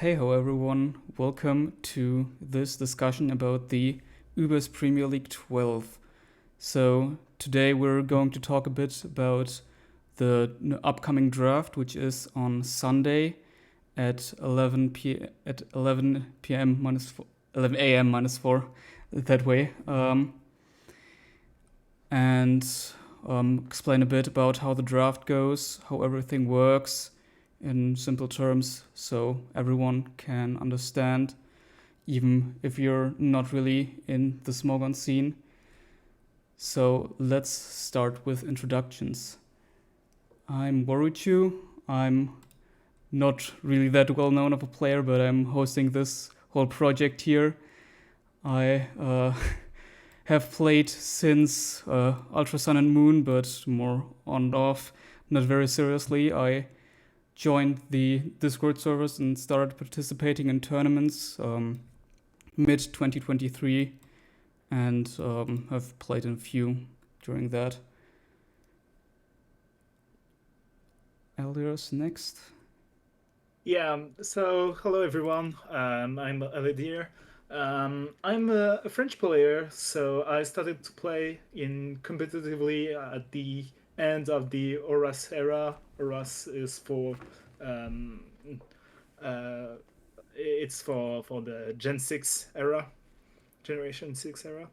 Hey ho everyone, welcome to this discussion about the Ubers Premier League XII. So today we're going to talk a bit about the upcoming draft, which is on Sunday at 11 p.m. minus 11 a.m. minus 4 that way, and explain a bit about how the draft goes, how everything works in simple terms, so everyone can understand, even if you're not really in the Smogon scene. So let's start with introductions. I'm Waruchuu. I'm not really that well known of a player, but I'm hosting this whole project here. I have played since Ultra Sun and Moon, but more on and off, not very seriously. I joined the Discord servers and started participating in tournaments mid-2023 and have played in a few during that. Eldyr's next. Yeah, so hello everyone, I'm Eledyr. I'm a French player, so I started to play in competitively at the end of the ORAS era. ORAS is for it's for the Gen 6 era, Generation 6 era.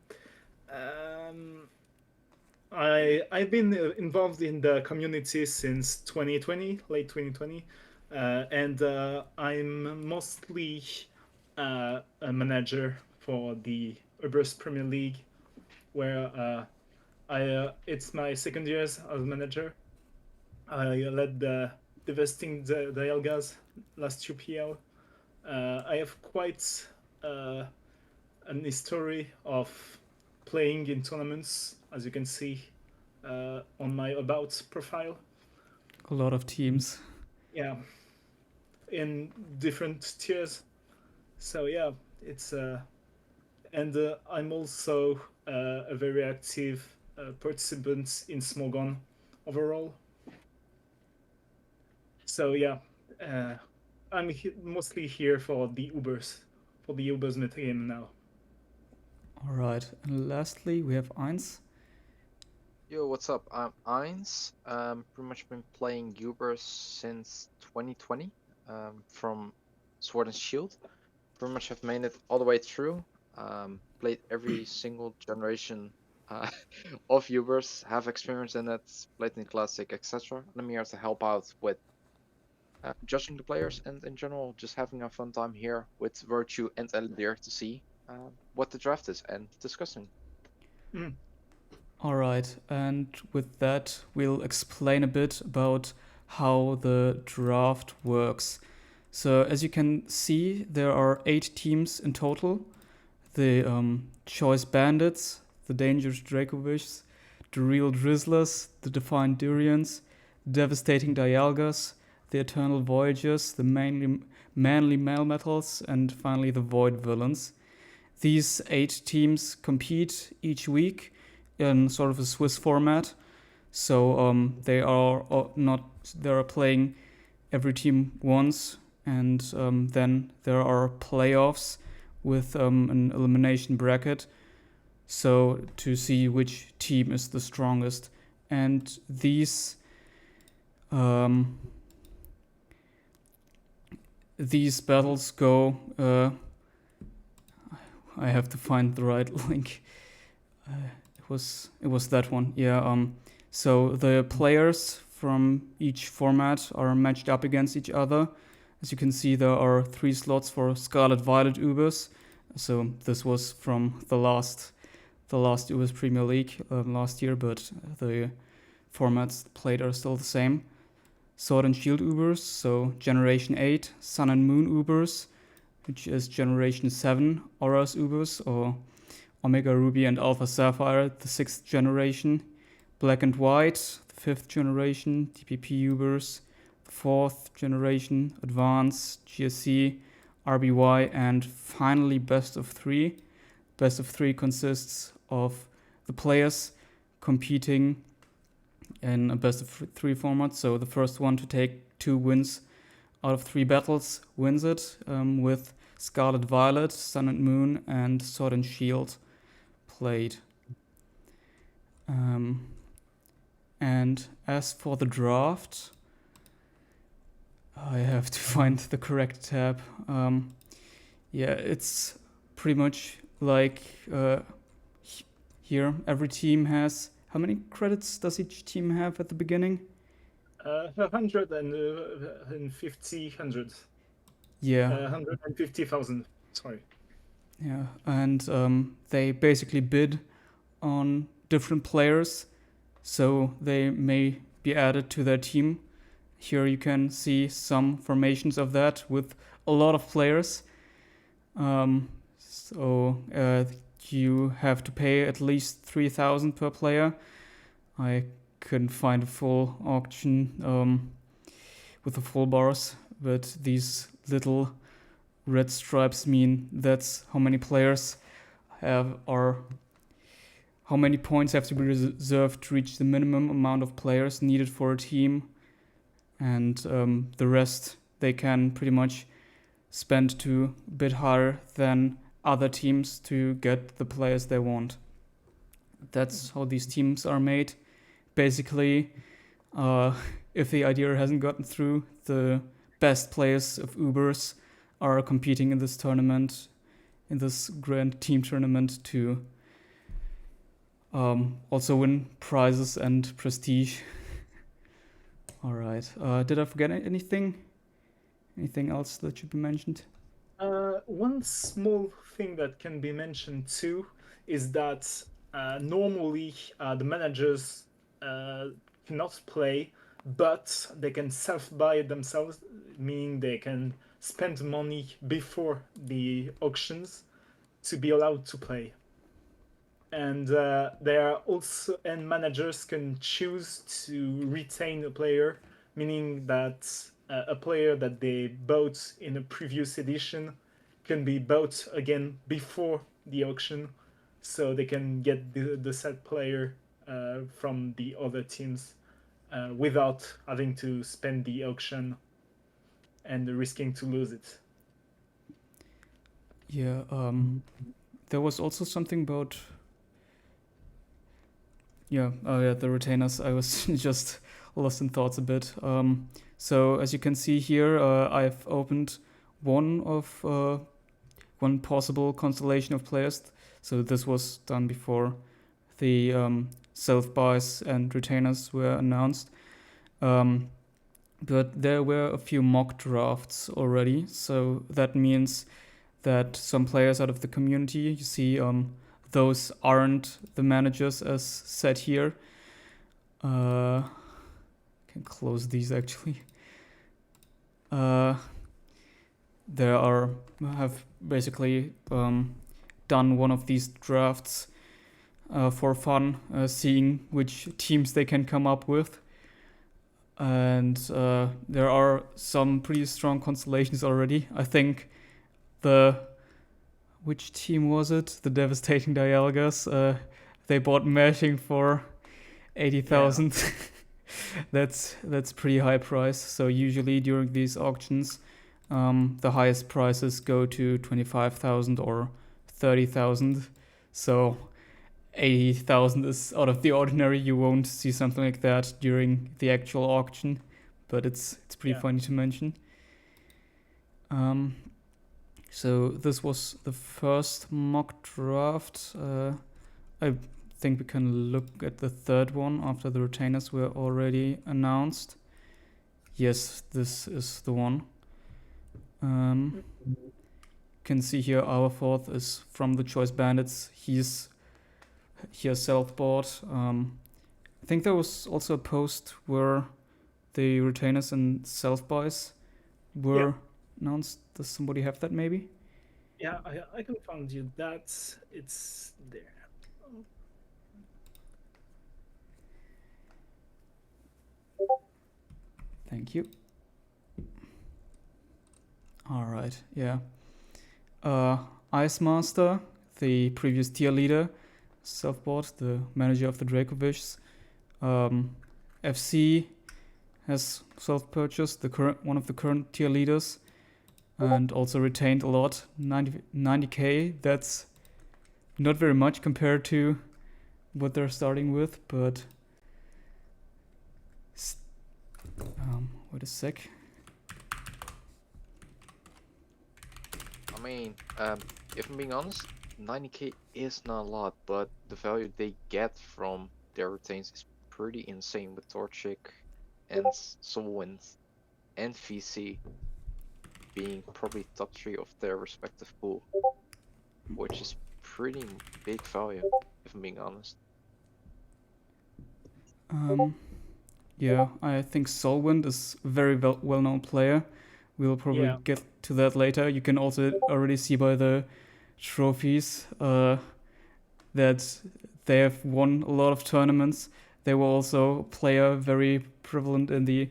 I've been involved in the community since 2020, late 2020, and I'm mostly a manager for the Ubers Premier League, where it's my second year as manager. I led the divesting the Elgas last UPL. I have quite an history of playing in tournaments, as you can see on my About profile. A lot of teams. Yeah, in different tiers. So yeah, it's and I'm also a very active participant in Smogon overall. So yeah, I'm mostly here for the Ubers metagame now. All right, and lastly we have Ainz. Yo, what's up? I'm Ainz. Pretty much been playing Ubers since 2020 from Sword and Shield. Pretty much have made it all the way through. Played every single generation of Ubers, have experience in it, played in Classic, etc. And I'm here to help out with judging the players and in general just having a fun time here with Waruchuu and Eledyr to see what the draft is and discussing. Mm. All right, and with that, we'll explain a bit about how the draft works. So, as you can see, there are 8 teams in total. The Choice Bandits, the Dangerous Dracovichs, the Real Drizzlers, the Defiant Durians, the Devastating Dialgas, the Eternal Voyagers, the Manly Melmetals, and finally the Void Villains. These 8 teams compete each week in sort of a Swiss format. So they are playing every team once, and then there are playoffs with an elimination bracket, so to see which team is the strongest. And these battles go. I have to find the right link. It was that one. Yeah. So the players from each format are matched up against each other. As you can see, there are 3 slots for Scarlet Violet Ubers. So this was from the last Ubers Premier League last year, but the formats played are still the same. Sword and Shield Ubers, so Generation 8, Sun and Moon Ubers, which is Generation 7, ORAS Ubers, or Omega Ruby and Alpha Sapphire, the 6th generation, Black and White, the 5th generation, DPP Ubers, the 4th generation, Advance, GSC, RBY, and finally Best of 3. Best of 3 consists of the players competing in a best of 3 format, so the first one to take 2 wins out of 3 battles wins it, with Scarlet Violet, Sun and Moon, and Sword and Shield played. And as for the draft, I have to find the correct tab. Yeah, it's pretty much like here. Every team has, how many credits does each team have at the beginning? 150. Yeah. 150,000. Sorry. Yeah, and they basically bid on different players, so they may be added to their team. Here you can see some formations of that with a lot of players. So you have to pay at least 3,000 per player. I couldn't find a full auction with the full bars, but these little red stripes mean that's how many players have, or how many points have to be reserved to reach the minimum amount of players needed for a team, and the rest they can pretty much spend to bid higher than other teams to get the players they want. That's how these teams are made. Basically, if the idea hasn't gotten through, the best players of Ubers are competing in this tournament, in this grand team tournament, to also win prizes and prestige. All right. Did I forget anything? Anything else that should be mentioned? One small thing that can be mentioned too is that normally the managers cannot play, but they can self-buy it themselves, meaning they can spend money before the auctions to be allowed to play. And there are also, and managers can choose to retain a player, meaning that a player that they bought in a previous edition can be bought again before the auction, so they can get the said player from the other teams without having to spend the auction and risking to lose it. Yeah, there was also something about the retainers. I was just lost in thoughts a bit. So as you can see here, I've opened one possible constellation of players. So this was done before the self-buys and retainers were announced. But there were a few mock drafts already. So that means that some players out of the community, you see, those aren't the managers as said here. Can close these actually. Have basically done one of these drafts for fun, seeing which teams they can come up with. And there are some pretty strong constellations already. I think which team was it? The Devastating Dialgas. They bought Mashing for 80,000. Yeah. That's pretty high price. So usually during these auctions, the highest prices go to 25,000 or 30,000. So 80,000 is out of the ordinary. You won't see something like that during the actual auction, but it's pretty funny to mention. So this was the first mock draft. I think we can look at the third one after the retainers were already announced. Yes, this is the one. You can see here our fourth is from the Choice Bandits. He's here self-bought. I think there was also a post where the retainers and self-buys were announced. Does somebody have that maybe? Yeah, I can find you that. It's there. Thank you. All right, yeah. Ice Master, the previous tier leader, self-bought, the manager of the Dracovish. FC has self-purchased one of the current tier leaders, and also retained a lot, 90k. That's not very much compared to what they're starting with, but wait a sec. I mean, if I'm being honest, 90k is not a lot, but the value they get from their retains is pretty insane with Torchic and Solwind and VC being probably top 3 of their respective pool, which is pretty big value, if I'm being honest. Yeah, I think Solwind is a very well-known player. We'll probably get to that later. You can also already see by the trophies that they have won a lot of tournaments. They were also a player very prevalent in the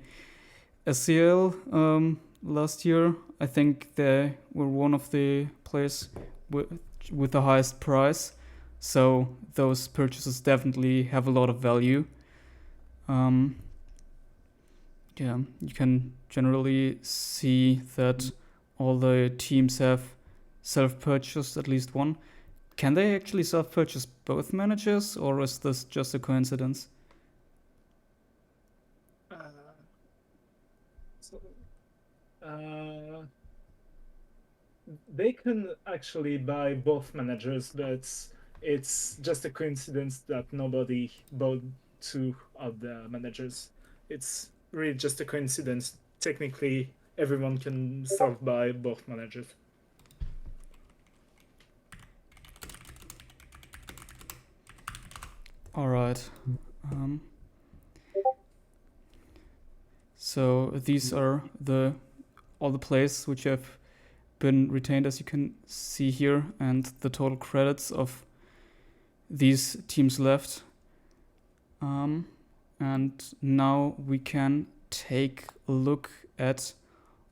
SCL last year. I think they were one of the players with the highest price. So those purchases definitely have a lot of value. Yeah, you can generally see that all the teams have self-purchased at least one. Can they actually self-purchase both managers, or is this just a coincidence? They can actually buy both managers, but it's just a coincidence that nobody bought two of the managers. It's really just a coincidence. Technically, everyone can self-buy both managers. All right. So these are all the players which have been retained, as you can see here, and the total credits of these teams left. And now we can take a look at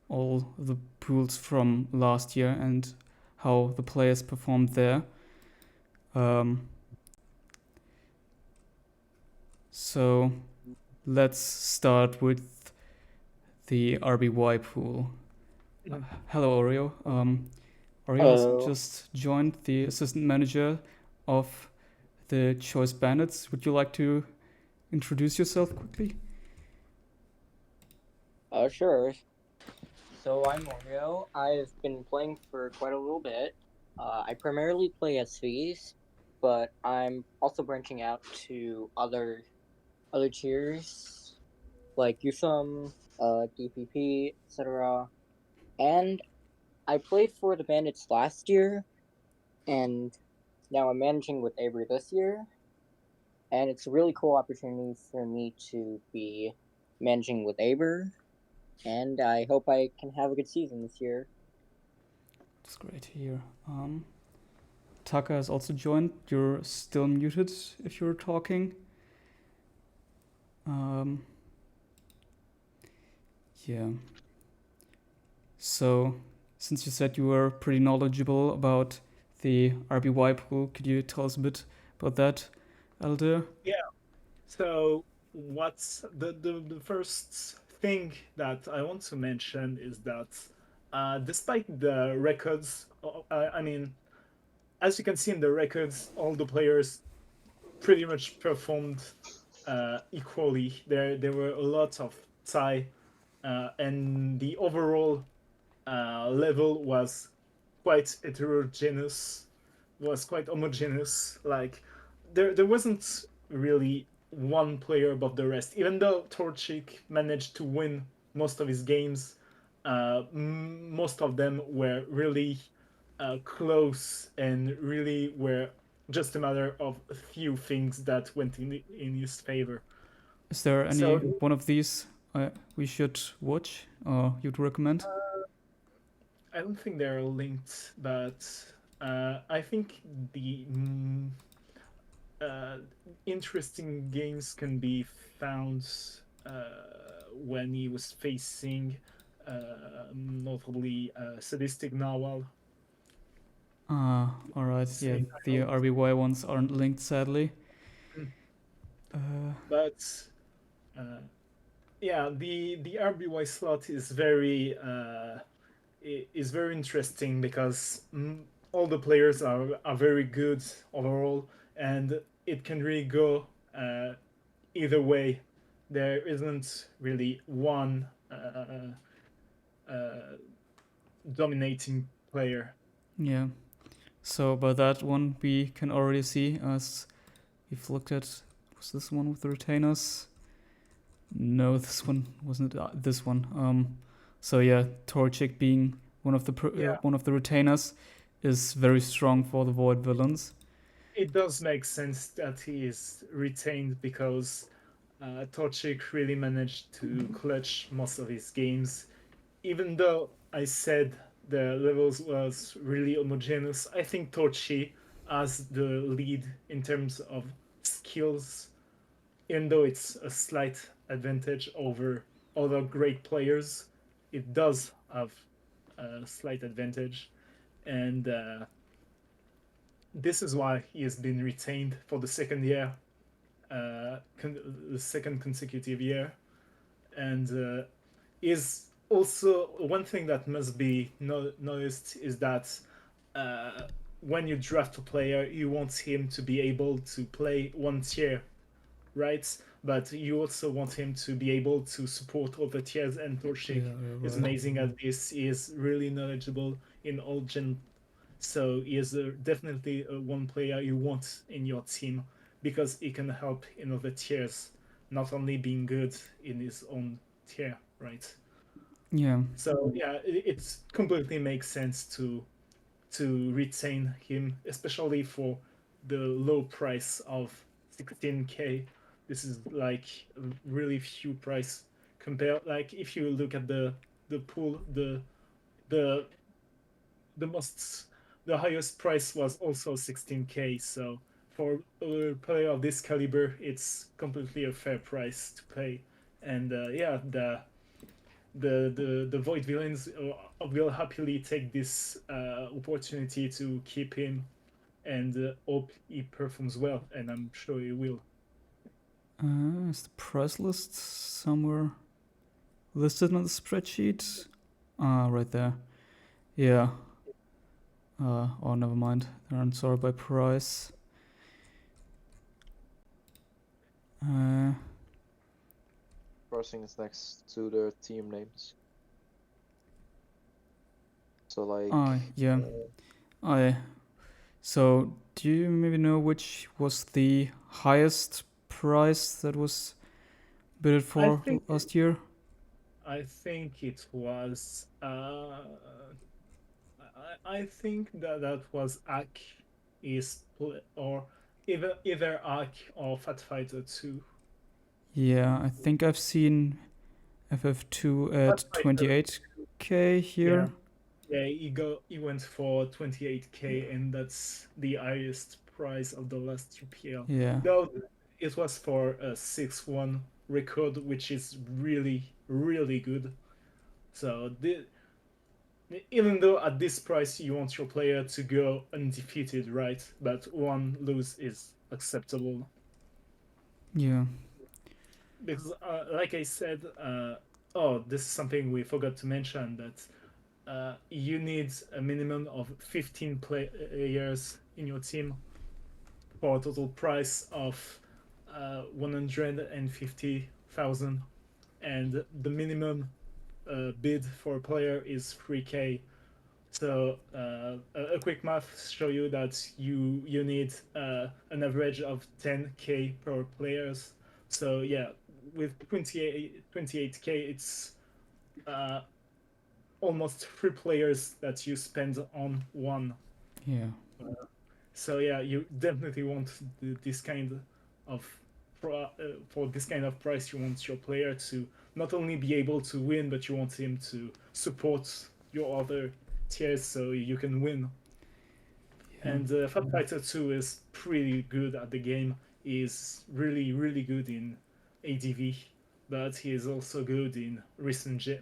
all the pools from last year and how the players performed there. So let's start with the RBY pool. Hello, Oreo. Oreo has just joined, the assistant manager of the Choice Bandits. Would you like to introduce yourself quickly? Sure. So I'm Oreo. I've been playing for quite a little bit. I primarily play SVs, but I'm also branching out to other tiers like USUM, DPP, etc. And I played for the Bandits last year, and now I'm managing with Avery this year. And it's a really cool opportunity for me to be managing with Aber, and I hope I can have a good season this year. That's great to hear. Taka has also joined. You're still muted if you're talking. Yeah. So, since you said you were pretty knowledgeable about the RBY pool, could you tell us a bit about that, Eledyr? Yeah. So, what's the first thing that I want to mention is that despite the records, I mean, as you can see in the records, all the players pretty much performed equally. There were a lot of tie, and the overall level was quite heterogeneous, was quite homogeneous. Like there wasn't really one player above the rest. Even though Torchic managed to win most of his games, most of them were really close and really were just a matter of a few things that went in his favor. Is there any one of these we should watch or you'd recommend? I don't think they're linked, but I think the interesting games can be found when he was facing notably Sadistic Nawal. Alright, yeah, the RBY ones aren't linked, sadly. But yeah, the RBY slot is very interesting because all the players are very good overall, and it can really go either way. There isn't really one dominating player. Yeah. So by that one, we can already see, as we've looked at, was this one with the retainers? No, this one wasn't. This one. So yeah, Torchic being one of the Yeah. one of the retainers is very strong for the Void villains. It does make sense that he is retained because Torchic really managed to clutch most of his games. Even though I said the levels was really homogeneous, I think Torchi has the lead in terms of skills, even though it's a slight advantage over other great players. It does have a slight advantage, and this is why he has been retained for the second year, the second consecutive year, and is also one thing that must be noticed is that when you draft a player, you want him to be able to play one tier, right? But you also want him to be able to support other tiers, and Torchic is amazing at this. He is really knowledgeable in all gen. So he is definitely one player you want in your team because he can help in other tiers, not only being good in his own tier, right? Yeah. So yeah, it completely makes sense to retain him, especially for the low price of 16K. This is like a really few price compared. Like if you look at the pool, the most the highest price was also 16K. So for a player of this caliber, it's completely a fair price to pay. And yeah, the Void villains will happily take this opportunity to keep him and hope he performs well, and I'm sure he will. Is the price list somewhere listed on the spreadsheet? Ah, right there. Yeah. Oh, never mind. They're unsorted by price. Pricing is next to their team names. So like. Yeah. So do you maybe know which was the highest price that was bid for last year? I think it was. I think that was Ak or either Ak or Fat Fighter 2. Yeah, I think I've seen FF2 at 28k here. Yeah, he went for 28K, and that's the highest price of the last UPL. Yeah. Though it was for a 6-1 record, which is really, really good. So even though at this price you want your player to go undefeated, right? But one lose is acceptable. Yeah. Because, like I said, this is something we forgot to mention, that you need a minimum of 15 players in your team for a total price of 150,000, and the minimum bid for a player is 3K. So a quick math show you that you need an average of 10K per players. So yeah, with 28K, it's almost 3 players that you spend on one. Yeah. So yeah, you definitely want this kind of for this kind of price. You want your player to not only be able to win, but you want him to support your other tiers so you can win. Yeah. And Fat Fighter 2 is pretty good at the game. He's really, really good in ADV, but he is also good in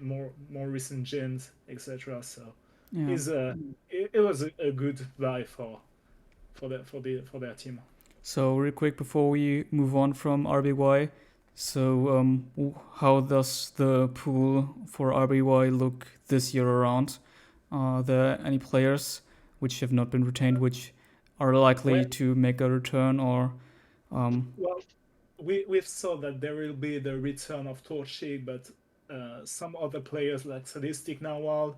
more recent gens, etc. So Yeah. he's it was a good buy for their team. So real quick before we move on from RBY, So, how does the pool for RBY look this year around? Are there any players which have not been retained, which are likely Well- to make a return, or Well, we've saw that there will be the return of Torchi, but some other players like Sadistic Nawal,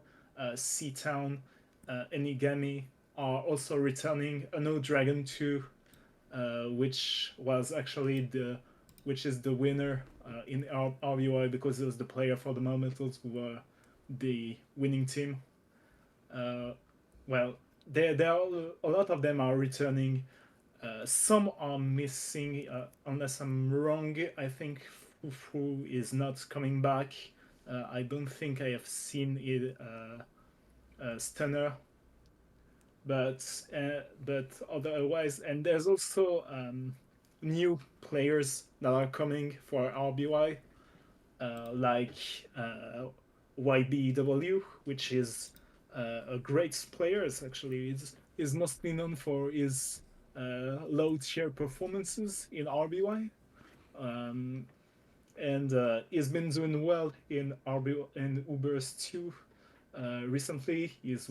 Seatown, Enigami are also returning. No Dragon 2, which was actually the winner in RBY because it was the player for the Momentals who were the winning team. Well, there are a lot of them are returning. Some are missing, unless I'm wrong. I think Fufu is not coming back. I don't think I have seen it. Stunner, but otherwise, and there's also new players that are coming for RBY, like YBW, which is a great player. It's actually is mostly known for his low tier performances in RBY, and he's been doing well in Ubers too. Recently, he has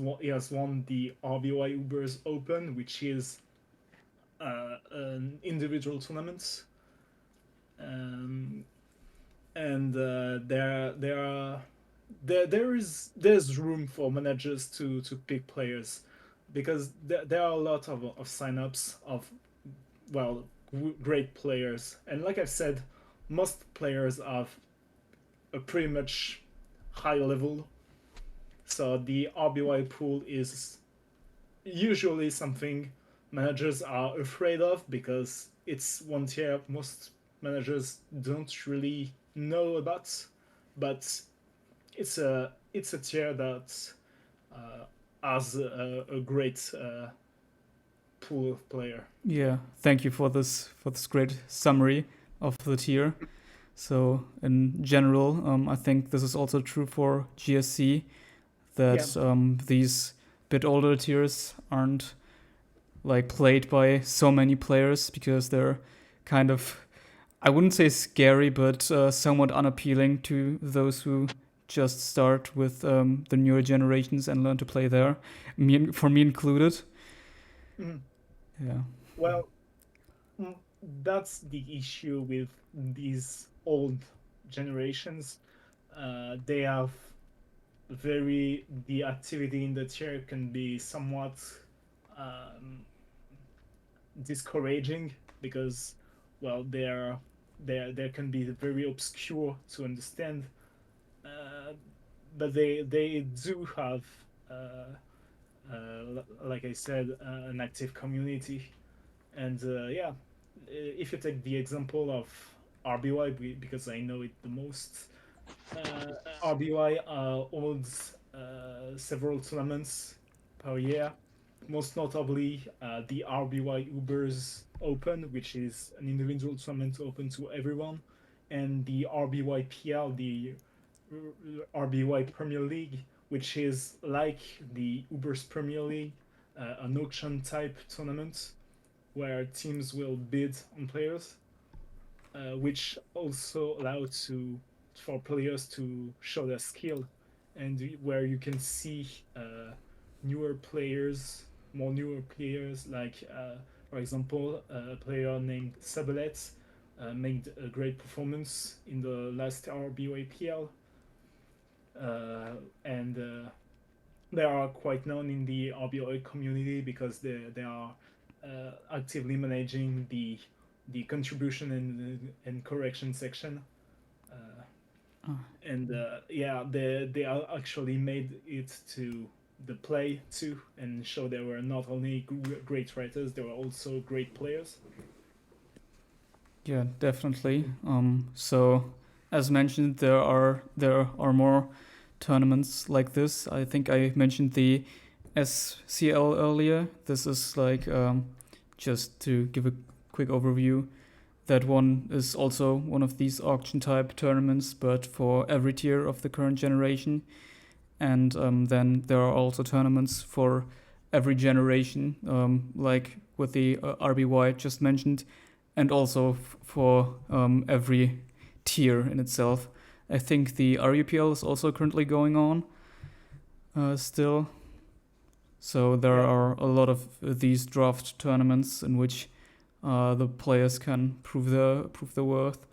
won the RBY Ubers Open, which is an individual tournament, and there's room for managers to pick players, because there are a lot of signups of great players, and like I've said, most players have a pretty much high level, so the RBY pool is usually something managers are afraid of because it's one tier most managers don't really know about, but it's a tier that has a great pool of player. yeah, thank you for this great summary of the tier. So in general, I think this is also true for GSC, that these bit older tiers aren't like played by so many players because they're kind of, I wouldn't say scary, but somewhat unappealing to those who just start with the newer generations and learn to play there, for me included. Mhm. Yeah. Well, that's the issue with these old generations. They have the activity in the tier can be somewhat discouraging because, well, there can be very obscure to understand, but they do have, like I said, an active community, and yeah, if you take the example of RBY, because I know it the most, RBY holds several tournaments per year, most notably the RBY Ubers Open, which is an individual tournament open to everyone, and the RBY PL, the RBY Premier League, which is like the Ubers Premier League, an auction type tournament where teams will bid on players, which also allow for players to show their skill, and where you can see newer players, like, for example, a player named Sabelet made a great performance in the last RBYPL, and they are quite known in the RBY community because they are actively managing the contribution and correction section, and yeah, they are actually made it to the play too, and show they were not only great writers, they were also great players. Yeah, definitely. So as mentioned, there are more tournaments like this. I think I mentioned the SCL earlier. This is like, just to give a quick overview, that one is also one of these auction type tournaments, but for every tier of the current generation. And then there are also tournaments for every generation, like with the RBY just mentioned, and also for every tier in itself. I think the RUPL is also currently going on still. So there are a lot of these draft tournaments in which the players can prove their worth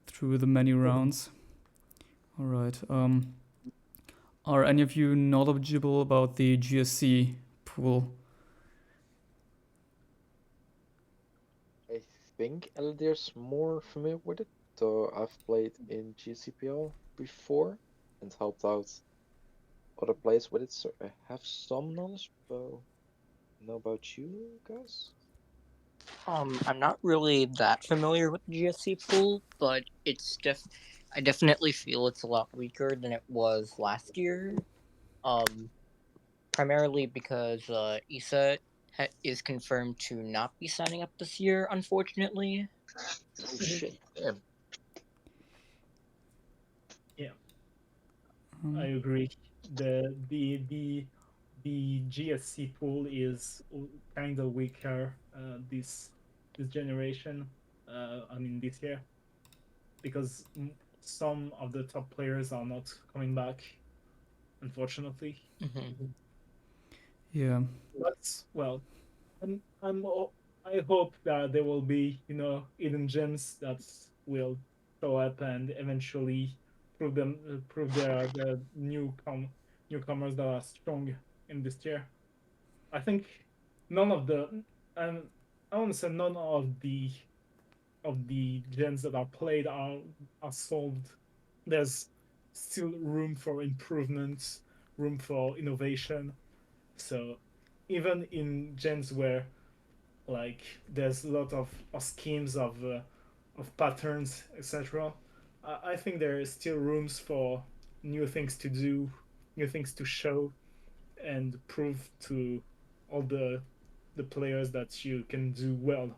through the many rounds. All right. Are any of you knowledgeable about the GSC pool? I think Eledyr's more familiar with it, so I've played in GCPL before and helped out other players with it, so I have some knowledge. But know about you guys? I'm not really that familiar with the GSC pool, but I definitely feel it's a lot weaker than it was last year. Primarily because Issa is confirmed to not be signing up this year, unfortunately. Oh shit! Damn. I agree. The GSC pool is kind of weaker this generation. I mean this year, because some of the top players are not coming back, unfortunately. Yeah. But well, I hope that there will be hidden gems that will show up and eventually prove they are the newcomers that are strong in this tier. I think none of the I want to say none of the gens that are played are solved. There's still room for improvement, room for innovation. So even in gens where like there's a lot of schemes of patterns, etc. I think there is still rooms for new things to do, new things to show, and prove to all the players that you can do well.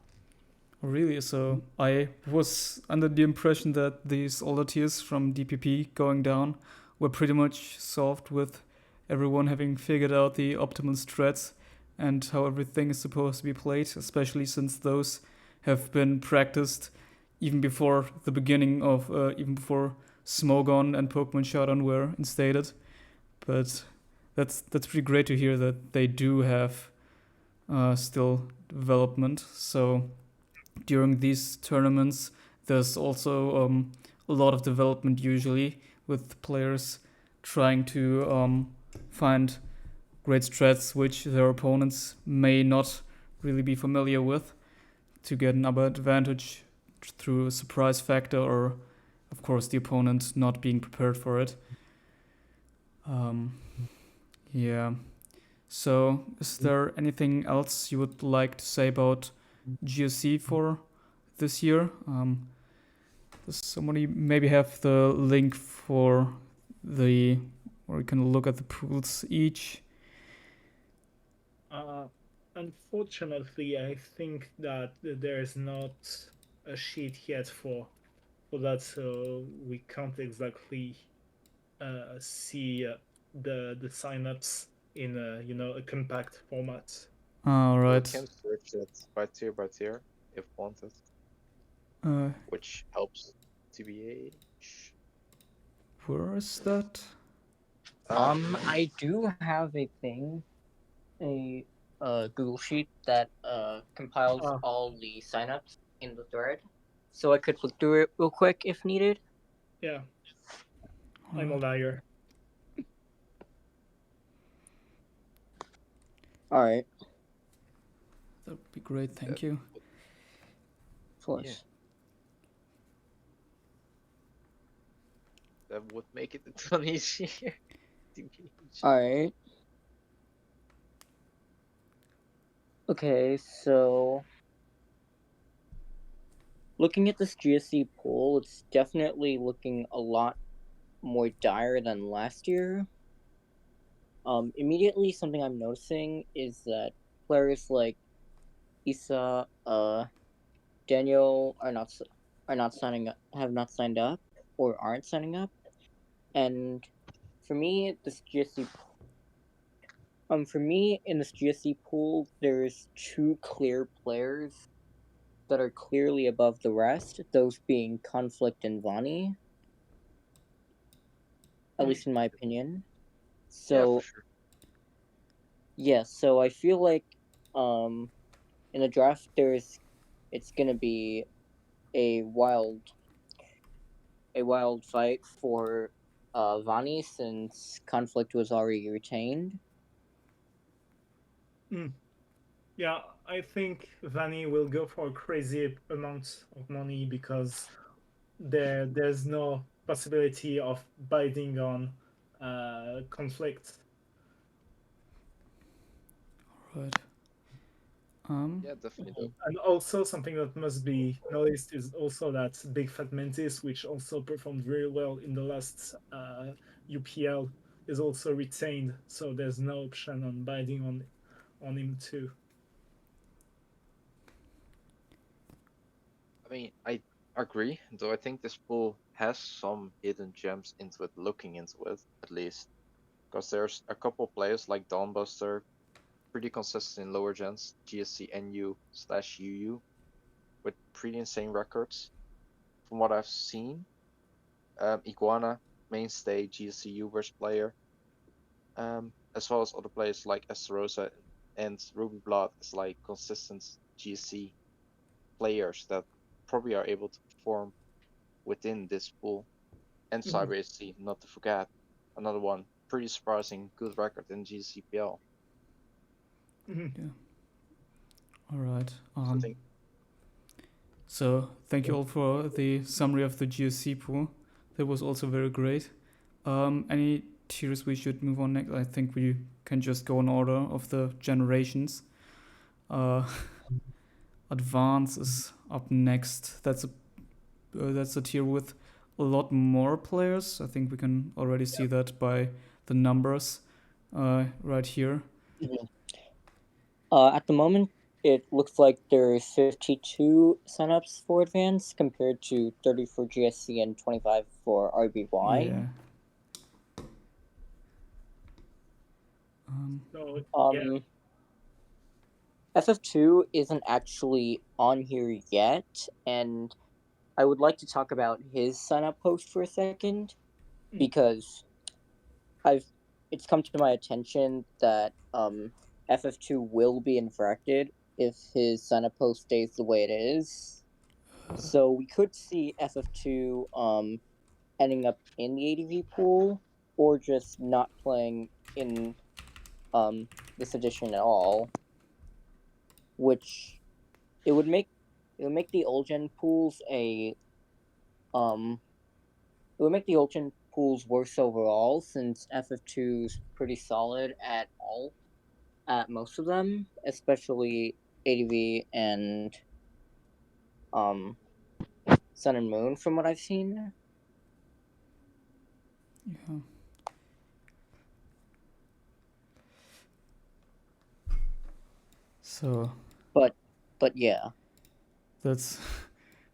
Really? So I was under the impression that these older tiers from DPP going down were pretty much solved with everyone having figured out the optimal strats and how everything is supposed to be played, especially since those have been practiced even before the beginning of, even before Smogon and Pokemon Showdown were instated. But that's pretty great to hear that they do have still development. So during these tournaments, there's also a lot of development usually with players trying to find great strats which their opponents may not really be familiar with to get another advantage through a surprise factor or, of course, the opponent not being prepared for it. Yeah. So, is there anything else you would like to say about GSC for this year? Does somebody maybe have the link for the, or you can look at the pools each? Unfortunately, I think that there is not a sheet yet for that, so we can't exactly see the signups in a compact format. All You right. can search it by tier if wanted, which helps TBH. Where is that? I do have a thing, a Google sheet that compiles all the signups in the thread, so I could look through it real quick if needed. Yeah, I'm a liar. All right, That would be great. Thank you. of course. That would make it a ton easier. TBH. All right. Okay, so looking at this GSC pool, it's definitely looking a lot more dire than last year. Immediately something I'm noticing is that players like Issa, Daniel are not signing up, have not signed up, or aren't signing up, and for me, for me in this GSC pool, there's two clear players that are clearly above the rest, those being Conflict and Vani, at least in my opinion. Yeah, for So sure. yeah, so I feel like in the draft it's gonna be a wild fight for Vani since Conflict was already retained. Yeah, I think Vanny will go for a crazy amount of money because there's no possibility of bidding on conflict. Right. Yeah, definitely. And also something that must be noticed is also that Big Fat Mantis, which also performed very well in the last UPL, is also retained. So there's no option on bidding on him too. I mean, I agree, though I think this pool has some hidden gems into it, looking into it, at least. Because there's a couple players like Dawnbuster, pretty consistent in lower gens, GSC NU/UU, with pretty insane records. From what I've seen, Iguana, mainstay GSC Ubers player, as well as other players like Esterosa and Ruby Blood as like consistent GSC players that probably are able to perform within this pool. And Cyber AC, not to forget, another one, pretty surprising, good record in GCPL. Yeah. All right. So I think So thank you all for the summary of the GSC pool. That was also very great. Any tiers we should move on next? I think we can just go in order of the generations. Advance is up next. That's a tier with a lot more players. I think we can already see that by the numbers right here. At the moment, it looks like there's 52 signups for Advance compared to 30 for GSC and 25 for RBY. Yeah. So, FF2 isn't actually on here yet, and I would like to talk about his sign-up post for a second because it's come to my attention that FF2 will be infracted if his sign-up post stays the way it is. So we could see FF2 ending up in the ADV pool or just not playing in this edition at all, which it would make the old gen pools it would make the old gen pools worse overall since FF2's pretty solid at most of them, especially ADV and Sun and Moon from what I've seen. Yeah. So. But yeah. That's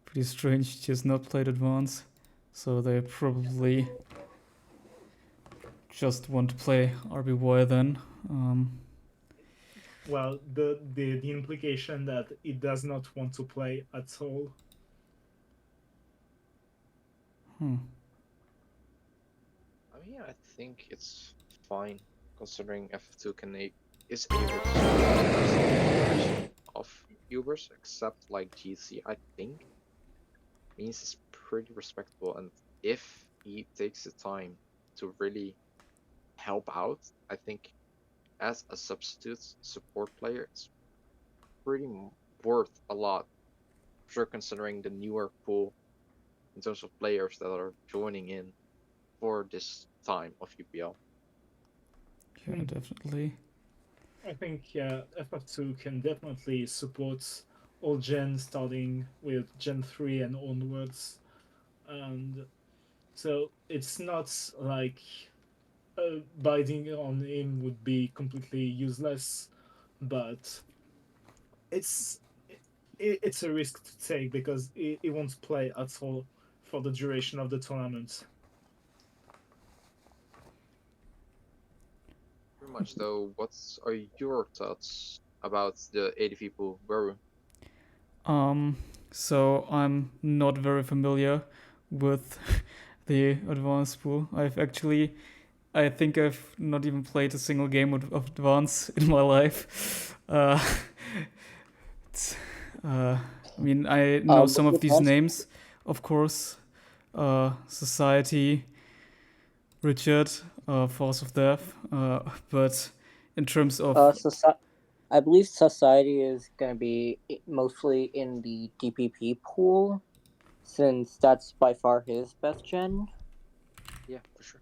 pretty strange. Just not played Advance, so they probably just want to play RBY then. Well, the implication that it does not want to play at all. I mean, I think it's fine considering F2 is able to of Ubers, except like GC, I think means it's pretty respectable, and if he takes the time to really help out, I think as a substitute support player, it's pretty worth a lot. Sure, considering the newer pool in terms of players that are joining in for this time of UPL. Yeah, definitely. I think FF2 can definitely support all gens starting with Gen 3 and onwards. And so it's not like bidding on him would be completely useless, but it's a risk to take because he won't play at all for the duration of the tournament. Pretty much though, what are your thoughts about the ADV pool, Waru? So I'm not very familiar with the advanced pool. I think I've not even played a single game of advance in my life. It's, I mean, I know With some the of these advanced names, of course. Society, Richard, Force of Death. But in terms of I believe society is going to be mostly in the DPP pool, since that's by far his best gen. Yeah, for sure.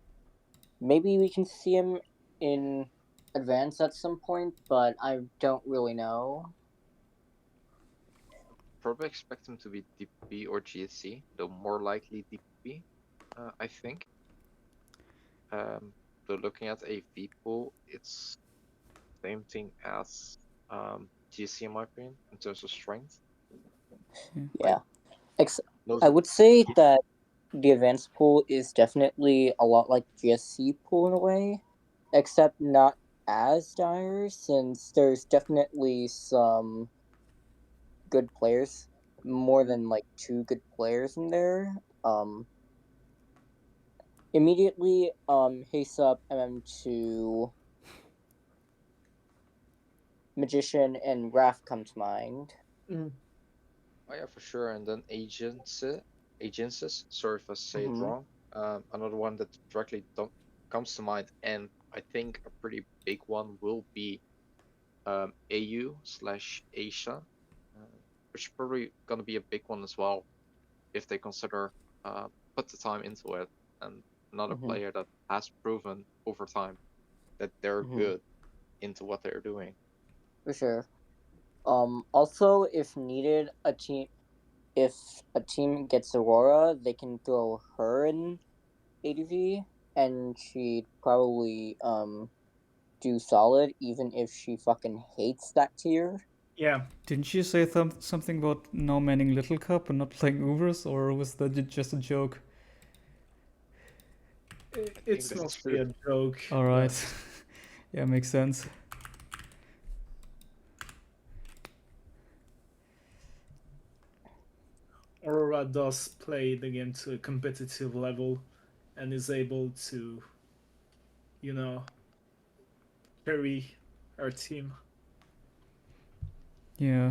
Maybe we can see him in advance at some point, but I don't really know. Probably expect him to be DPP or GSC, though more likely DPP, I think. So looking at a V pool, it's same thing as GSC in my opinion in terms of strength. Yeah. Those I are- would say that the advanced pool is definitely a lot like GSC pool in a way, except not as dire, since there's definitely some good players, more than like 2 good players in there. Immediately, Haste Up, MM2, Magician, and Raph come to mind. Mm. Oh yeah, for sure. And then agencies. Sorry if I say it Mhm. wrong. Another one that directly don't comes to mind, and I think a pretty big one will be AU/Asia, which is probably gonna be a big one as well if they consider put the time into it. And another Mhm. player that has proven over time that they're Mhm. good into what they're doing. For sure. Also, if needed, if a team gets Aurora, they can throw her in ADV, and she'd probably do solid, even if she fucking hates that tier. Yeah, didn't you say something about now manning Little Cup and not playing Ubers, or was that just a joke? it's that's mostly true. a joke. All right. Yeah, makes sense. Aurora does play the game to a competitive level and is able to, you know, carry our team. Yeah.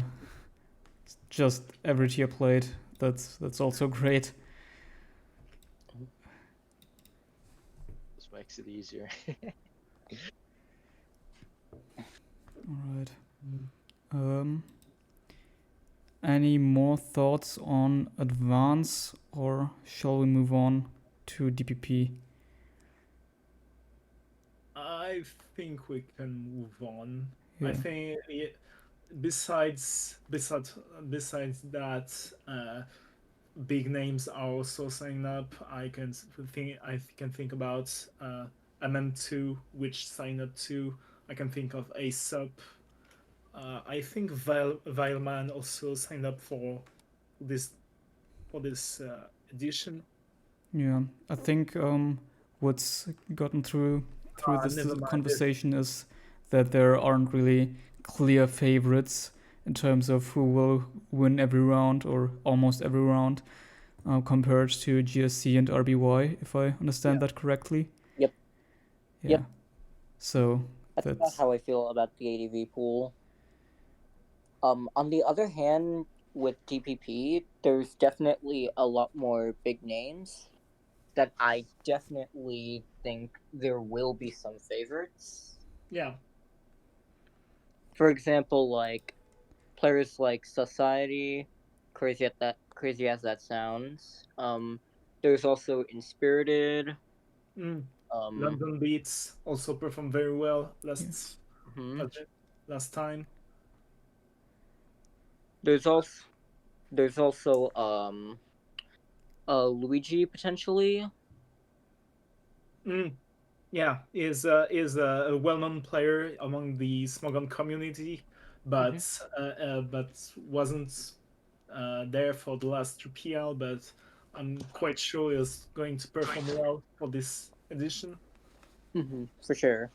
It's just every tier played. That's also great. This makes it easier. All right. Any more thoughts on advance, or shall we move on to DPP? I think we can move on. Yeah. I think besides that, big names are also signing up. I can think about MM2, which signed up too. I can think of ASUP. I think Vileman also signed up for this edition. Yeah. I think what's gotten through this Never mind. conversation is that there aren't really clear favorites in terms of who will win every round or almost every round, compared to GSC and RBY, if I understand that correctly. Yep. Yeah. Yep. So That's about that's how I feel about the ADV pool. On the other hand, with DPP, there's definitely a lot more big names that I definitely think there will be some favorites. Yeah. For example, like players like Society, crazy as that sounds. There's also Inspirited. London Beats also performed very well last Mhm. last time. There's also Luigi potentially. Yeah, is a well-known player among the Smogon community, but wasn't there for the last UPL. But I'm quite sure is going to perform well for this edition. For sure.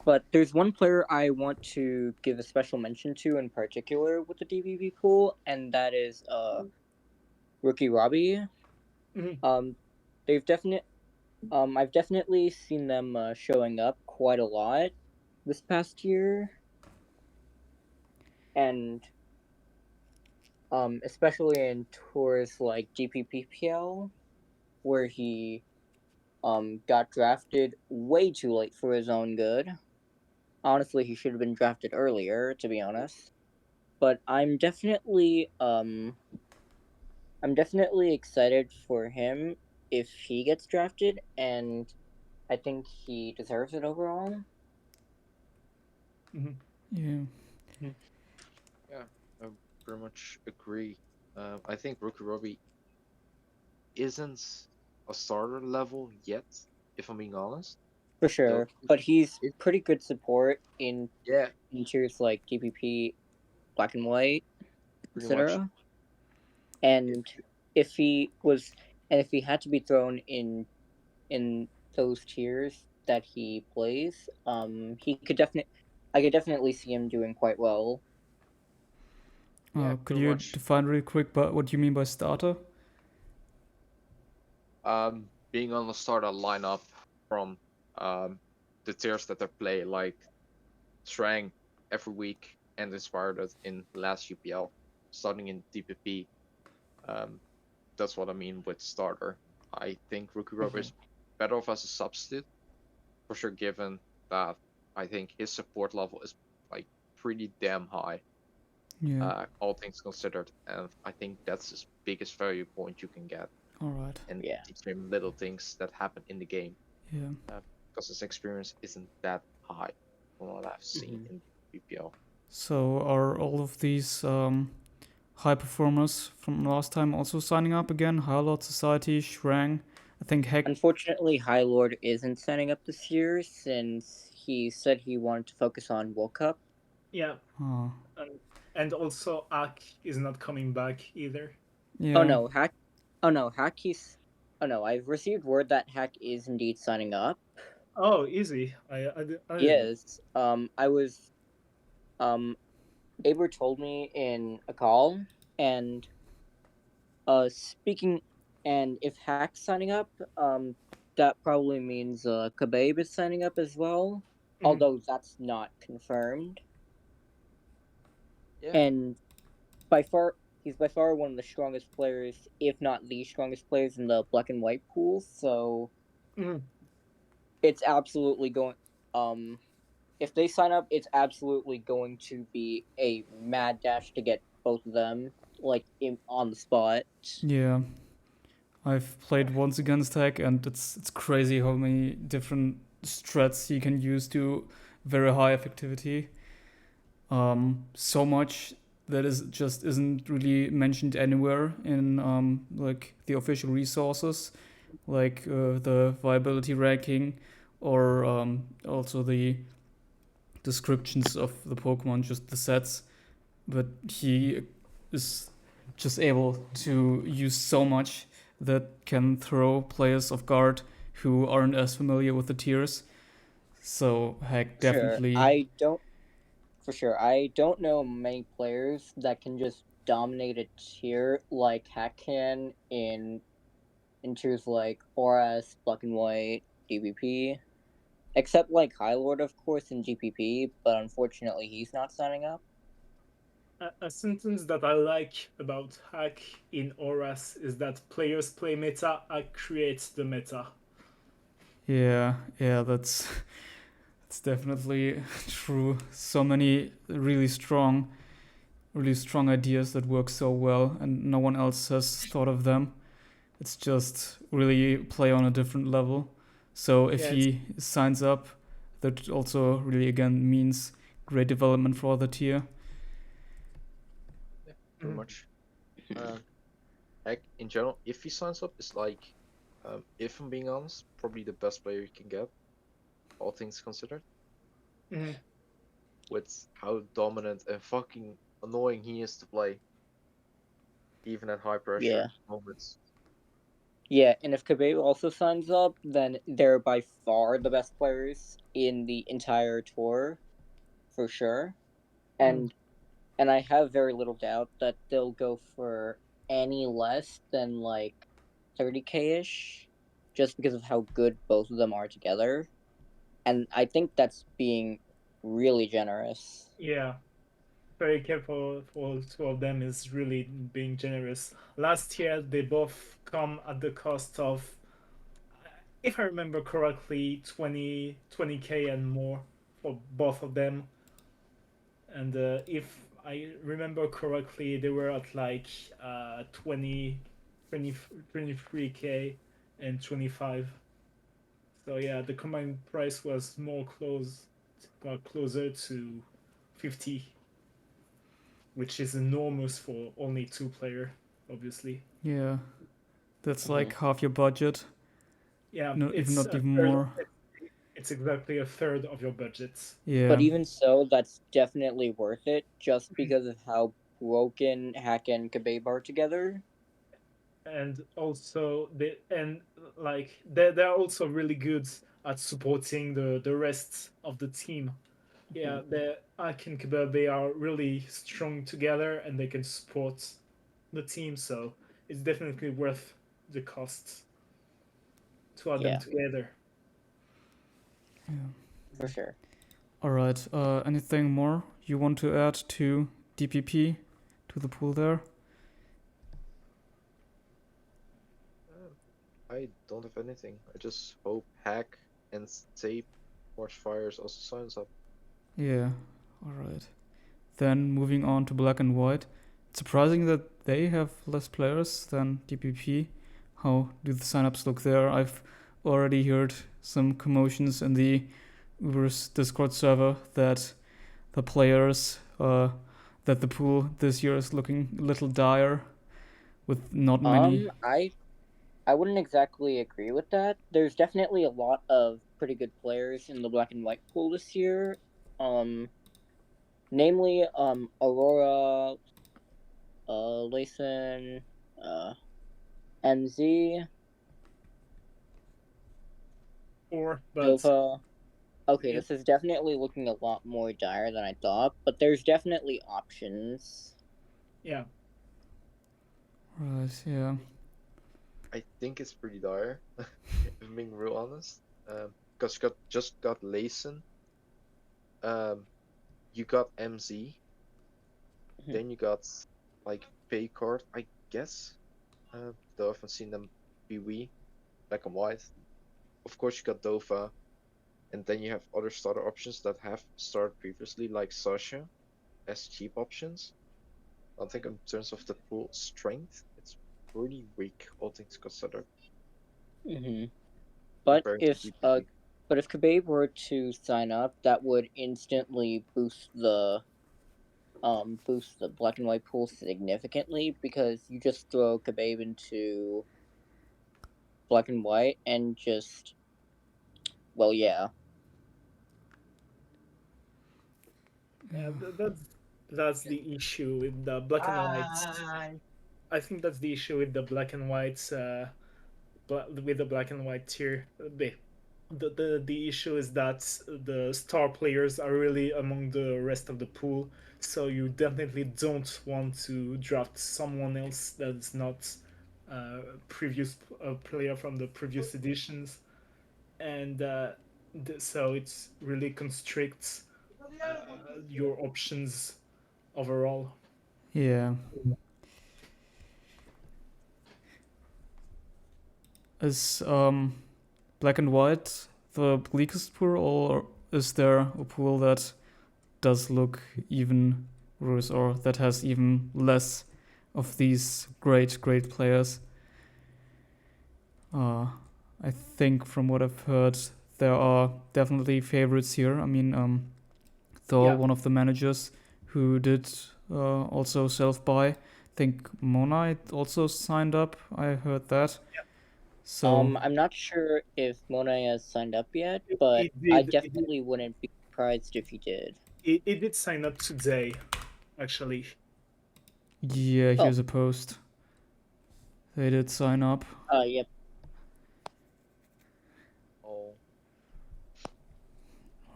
But there's one player I want to give a special mention to in particular with the DBB pool, and that is Rookie Robbie. Mhm. They've I've definitely seen them showing up quite a lot this past year, and especially in tours like GPPPL, where he got drafted way too late for his own good. Honestly, he should have been drafted earlier, to be honest. But I'm definitely excited for him if he gets drafted, and I think he deserves it overall. Mhm. Yeah. Yeah, I pretty much agree. I think Rookie Robbie isn't a starter level yet, if I'm being honest. For Though, sure. But he's it, pretty good support in yeah, tiers like DPP, Black and White, pretty much. etc. If And if he was, and if he had to be thrown in those tiers that he plays, I could definitely see him doing quite well. yeah, Could pretty you much. define really quick but what you mean by starter? Being on the starter lineup from the tiers that they play, like Shrang every week and Inspired in last UPL, starting in DPP. That's what I mean with starter. I think Rookie Robbie is better off as a substitute, for sure, given that I think his support level is like pretty damn high, Yeah. all things considered, and I think that's his biggest value point you can get, All right. and Yeah. teach him little things that happen in the game, Yeah. because his experience isn't that high from what I've seen in UPL. So are all of these high performers from last time also signing up again? High Lord Society, Shrang, I think Heck. Unfortunately, High Lord isn't signing up this year since he said he wanted to focus on World Cup. Yeah, Oh, and also Ak is not coming back either. yeah. Oh no, Hack. Oh no, Hack. Oh no, I've received word that Hack is indeed signing up. Oh, easy. I He didn't. is. I was. Aber told me in a call, and speaking, and if Hack's signing up, that probably means Kababe is signing up as well. Mhm. Although that's not confirmed. Yeah, And by far, he's by far one of the strongest players, if not the strongest players in the black and white pool. So Mhm. it's absolutely going. Um, if they sign up, it's absolutely going to be a mad dash to get both of them on the spot. Yeah. I've played once against Heck, and it's crazy how many different strats he can use to very high effectivity. So much that is just isn't really mentioned anywhere in like the official resources, like the viability ranking, or also the descriptions of the Pokemon, just the sets. But he is just able to use so much that can throw players off guard who aren't as familiar with the tiers. So Heck Sure, definitely. I don't know many players that can just dominate a tier like Hack can in tiers like ORAS, Black and White, DBP. Except like High Lord, of course, in GPP, but unfortunately he's not signing up. A sentence that I like about Hack in ORAS is that players play meta, Hack creates the meta. Yeah, yeah, that's definitely true. So many really strong ideas that work so well, and no one else has thought of them. It's just really play on a different level. So if Yeah, he signs up, that also really again means great development for the tier. yeah, pretty much. Heck, in general, if he signs up, it's like, if I'm being honest, probably the best player you can get, all things considered, Mhm. with how dominant and fucking annoying he is to play, even at high Yeah. pressure moments. Yeah, and if Kabe also signs up, then they're by far the best players in the entire tour, for sure. And I have very little doubt that they'll go for any less than like 30K-ish, just because of how good both of them are together. And I think that's being really generous. Yeah, very careful for two of them is really being generous. Last year, they both come at the cost of, if I remember correctly, 20K and more for both of them. And if I remember correctly, they were at like 23K and 25. So yeah, the combined price was closer to 50, which is enormous for only two player, obviously. Yeah, that's Mhm. like half your budget. Yeah, No, if it's not a even third. more. It's exactly a third of your budget. Yeah. But even so, that's definitely worth it, just because of how broken Hack and Kabe are together. And also they're also really good at supporting the rest of the team. Yeah, the Ak and Kebab are really strong together and they can support the team, so it's definitely worth the cost to add them Yeah, together. for sure. All right. Anything more you want to add to DPP, to the pool there? I don't have anything. I just hope Hack and Tape Watchfires also signs up. Yeah. All right. Then moving on to Black and White. It's surprising that they have less players than DPP. How do the signups look there? I've already heard some commotions in the Ubers Discord server that the players, that the pool this year is looking a little dire with not many. I wouldn't exactly agree with that. There's definitely a lot of pretty good players in the Black and White pool this year. Namely, Aurora, Layson, MZ, But Dova. Okay, it, this is definitely looking a lot more dire than I thought, but there's definitely options. yeah, Right, yeah. I think it's pretty dire, if I'm being real honest. Because you just got Layson, you got MZ, Mhm. then you got like Paycard, I guess. Though I haven't seen them PW, Black and White. Of course, you got Dova, and then you have other starter options that have started previously, like Sasha, as cheap options. I think in terms of the pool strength, it's pretty weak, all things considered. But Comparing to if DPP. Khabib were to sign up, that would instantly boost the black and white pool significantly, because you just throw Khabib into black and white and just, well, yeah. yeah, that's the issue with the black and whites. I think that's the issue with the black and whites. With the black and white tier. The issue is that the star players are really among the rest of the pool, so you definitely don't want to draft someone else that's not previous player from the previous editions, and so it really constricts your options overall. Yeah. Is Black and White the bleakest pool, or is there a pool that does look even worse, or that has even less of these great players? I think from what I've heard, there are definitely favorites here. I mean, Thor, Yeah. one of the managers who did also self-buy. I think Monite also signed up. I heard that. So I'm not sure if Mona has signed up yet, but I definitely wouldn't be surprised if he did. It did sign up today, actually. yeah, here's a post. They did sign up. Yep.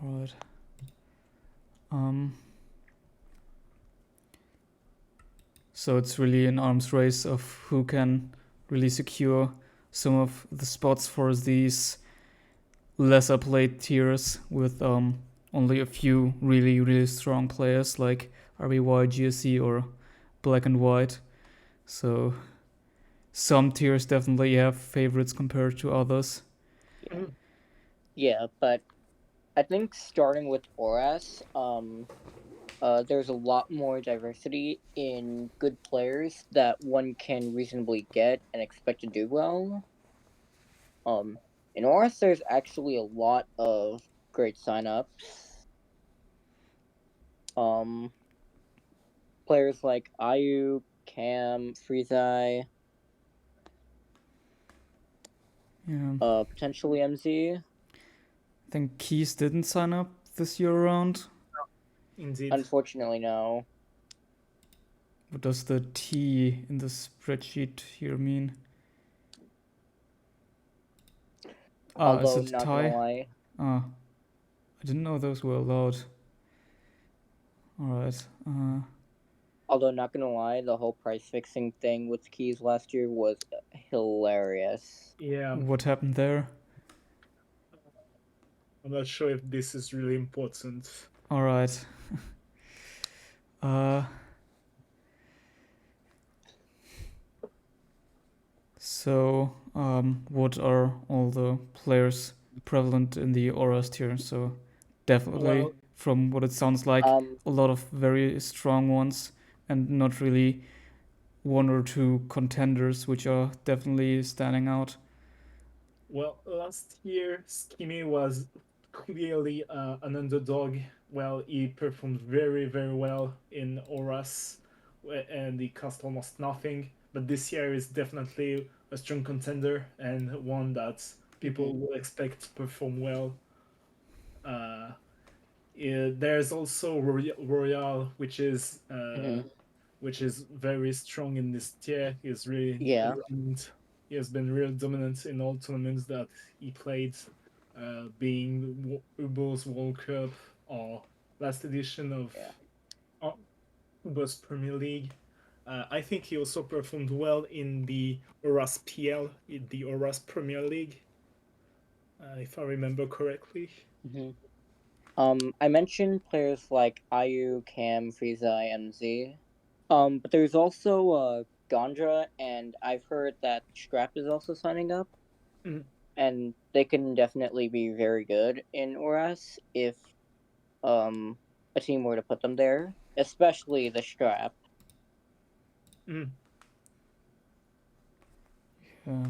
Alright. So it's really an arms race of who can really secure some of the spots for these lesser played tiers with only a few really, really strong players like RBY, GSC, or Black and White. So some tiers definitely have favorites compared to others. Yeah, but I think starting with ORAS, there's a lot more diversity in good players that one can reasonably get and expect to do well. In ORAS, there's actually a lot of great signups. Players like Ayu, Cam, Freezeye, Yeah. potentially MZ. I think Keys didn't sign up this year around. Indeed. Unfortunately, no. What does the T in the spreadsheet here mean? Is Although, it not tie? gonna lie, I didn't know those were allowed. Alright. although not gonna lie, the whole price fixing thing with keys last year was hilarious. Yeah, What happened there? I'm not sure if this is really important. Alright. So, what are all the players prevalent in the ORAS tier? So, definitely, Well, from what it sounds like, a lot of very strong ones, and not really one or two contenders, which are definitely standing out. Well, last year Skinny was clearly an underdog. Well, he performed very, very well in ORAS, and he cost almost nothing. But this year is definitely a strong contender and one that people will expect to perform well. There's also Royale, which is very strong in this tier. He's really dominant. He has been real dominant in all tournaments that he played, being Ubers World Cup or last edition of Ubers Premier League. I think he also performed well in the ORAS PL, in the ORAS Premier League, if I remember correctly. I mentioned players like Ayu, Cam, Freezeye, MZ. But there's also Gondra, and I've heard that Scrap is also signing up. And they can definitely be very good in ORAS if a team were to put them there, especially the Scrap.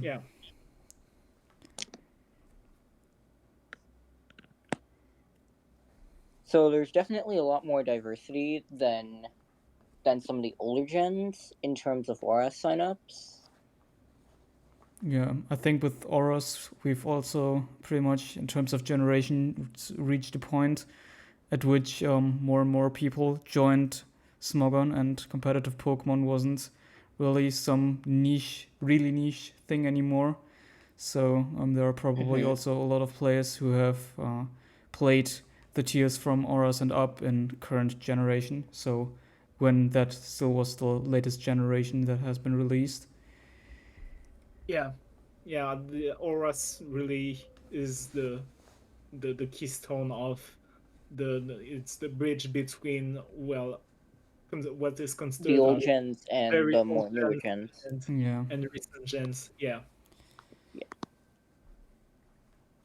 Yeah. So there's definitely a lot more diversity than some of the older gens in terms of ORAS signups. Yeah, I think with ORAS, we've also pretty much, in terms of generation, reached a point at which more and more people joined Smogon, and competitive Pokemon wasn't really some really niche thing anymore. So there are probably also a lot of players who have played the tiers from ORAS and up in current generation. So when that still was the latest generation that has been released. Yeah, the ORAS really is the keystone of it's the bridge between what is considered the old gens and the more newer gens and recent gens. Yeah.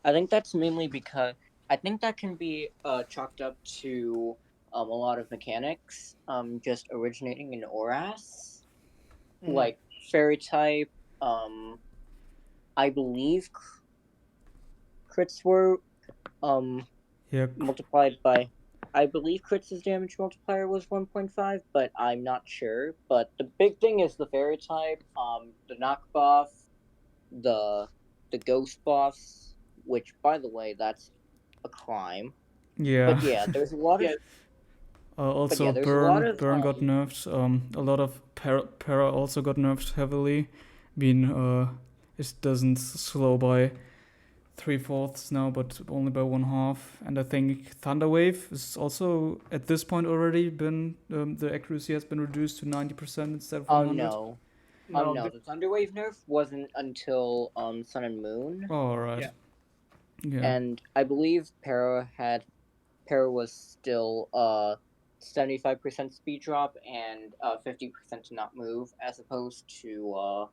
I think that's mainly because I think that can be chalked up to a lot of mechanics just originating in ORAS, like fairy type. I believe crits were multiplied by. I believe crits' damage multiplier was 1.5, but I'm not sure. But the big thing is the fairy type, the knock buff, the ghost buffs, which, by the way, that's a crime. Yeah. But yeah, there's a lot of. Also, Burn got nerfed. A lot of para also got nerfed heavily. It doesn't slow by 3/4 now, but only by 1/2. And I think Thunderwave is also at this point already been the accuracy has been reduced to 90% instead of 100. No. No, No, the Thunderwave nerf wasn't until Sun and Moon. Oh, all right. Yeah. Yeah. And I believe Para was still 75% speed drop and 50% to not move, as opposed to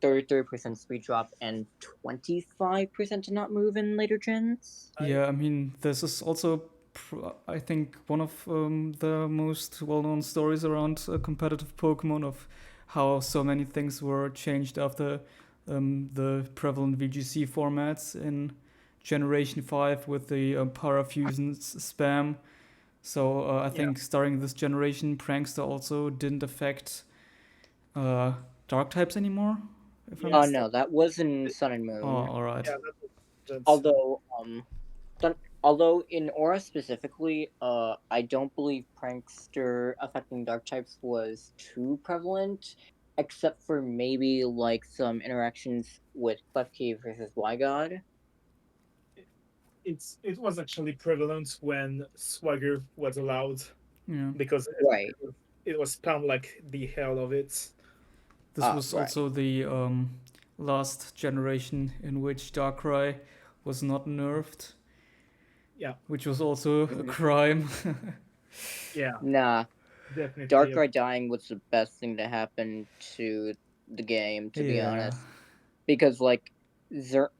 33% speed drop and 25% to not move in later gens. Yeah, I mean, this is also, I think, one of the most well-known stories around competitive Pokemon of how so many things were changed after the prevalent VGC formats in Generation 5 with the Parafusions spam. So I think starting this generation, Prankster also didn't affect Dark types anymore. If I'm Yes. No, that was in Sun and Moon. Oh, all right. Yeah, that's Although in Aura specifically, I don't believe Prankster affecting Dark types was too prevalent, except for maybe like some interactions with Klefki versus Wygod. it was actually prevalent when Swagger was allowed Yeah. because Right. it was spammed like the hell of it. This was right. also the last generation in which Darkrai was not nerfed. Yeah. Which was also a crime. Yeah, Nah, definitely. Darkrai dying was the best thing to happen to the game, to be honest. Because like Zern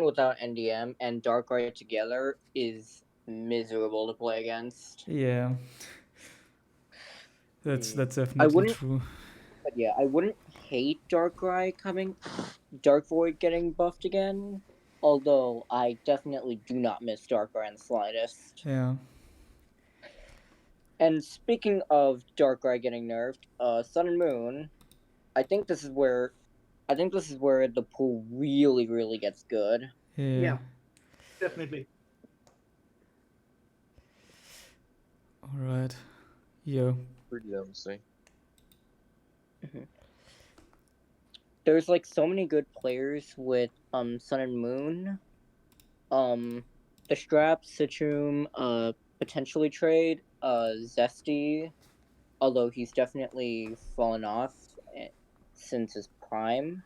without NDM and Darkrai together is miserable to play against. Yeah. That's definitely true. But yeah, I wouldn't hate Dark Void getting buffed again. Although I definitely do not miss Darkrai in the slightest. Yeah. And speaking of Darkrai getting nerfed, Sun and Moon, I think this is where the pool really, really gets good. Yeah, definitely. All right. Yeah. Pretty devastating. There's like so many good players with Sun and Moon. The Strap, Cichum, potentially trade, Zesty, although he's definitely fallen off since his prime.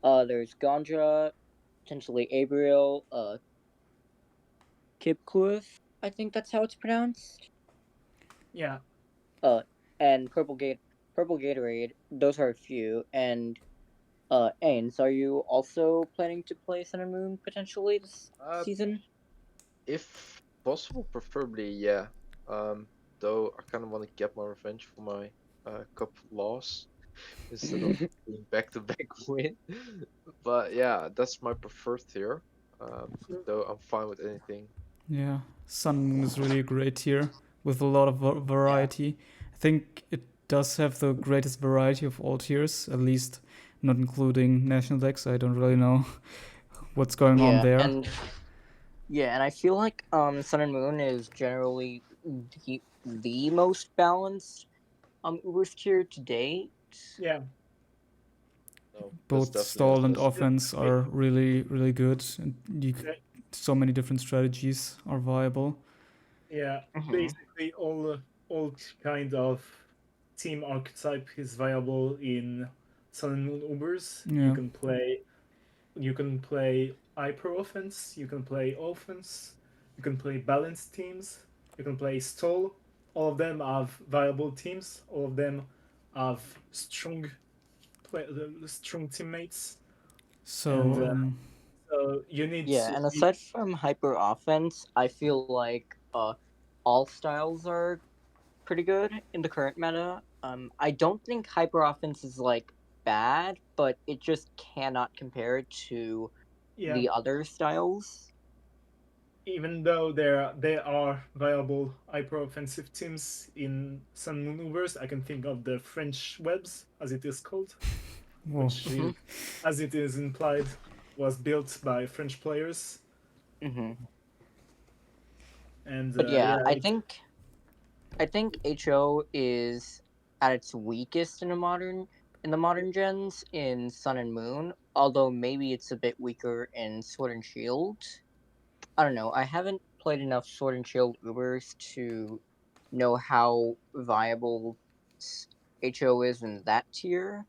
There's Gandra, potentially Abriel, Kipkloof, I think that's how it's pronounced. Yeah. And Purple Gatorade, those are a few, and Ains, are you also planning to play Sun and Moon potentially this season? If possible, preferably, yeah. Though I kind of want to get my revenge for my cup loss instead of being back-to-back win. But yeah, that's my preferred tier. Though I'm fine with anything. Yeah, Sun and Moon is really a great tier with a lot of variety. I think it does have the greatest variety of all tiers, at least not including national decks. I don't really know what's going on there. And I feel like Sun and Moon is generally the most balanced Ubers tier to date. Yeah. No, Both stall and offense are really, really good, and so many different strategies are viable. Yeah, basically all kind of team archetype is viable in Sun and Moon Ubers. Yeah. You can play hyper offense, you can play offense, you can play balanced teams, you can play stall. All of them have viable teams. All of them have strong teammates. So so you need and aside from hyper offense, I feel like all styles are pretty good in the current meta. I don't think hyper offense is like bad, but it just cannot compare to the other styles. Even though there are viable hyper offensive teams in Sun Moon Ubers, I can think of the French Webs, as it is called, which, as it is implied, was built by French players. And but I think HO is at its weakest in the modern gens in Sun and Moon, although maybe it's a bit weaker in Sword and Shield. I don't know. I haven't played enough Sword and Shield Ubers to know how viable HO is in that tier,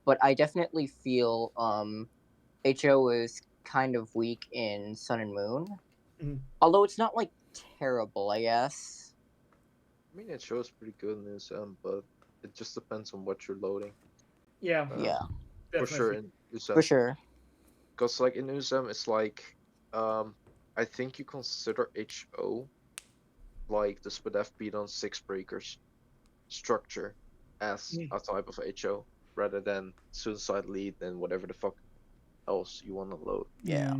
but I definitely feel HO is kind of weak in Sun and Moon. Mhm. Although it's not like terrible, I guess. I mean, it shows pretty good in USM, but it just depends on what you're loading. Yeah, Yeah, For sure definitely. in for USM. sure. Because like in USM, it's like I think you consider HO like the split FP on 6 breakers structure as Mm. a type of HO rather than suicide lead and whatever the fuck else you want to load. Yeah.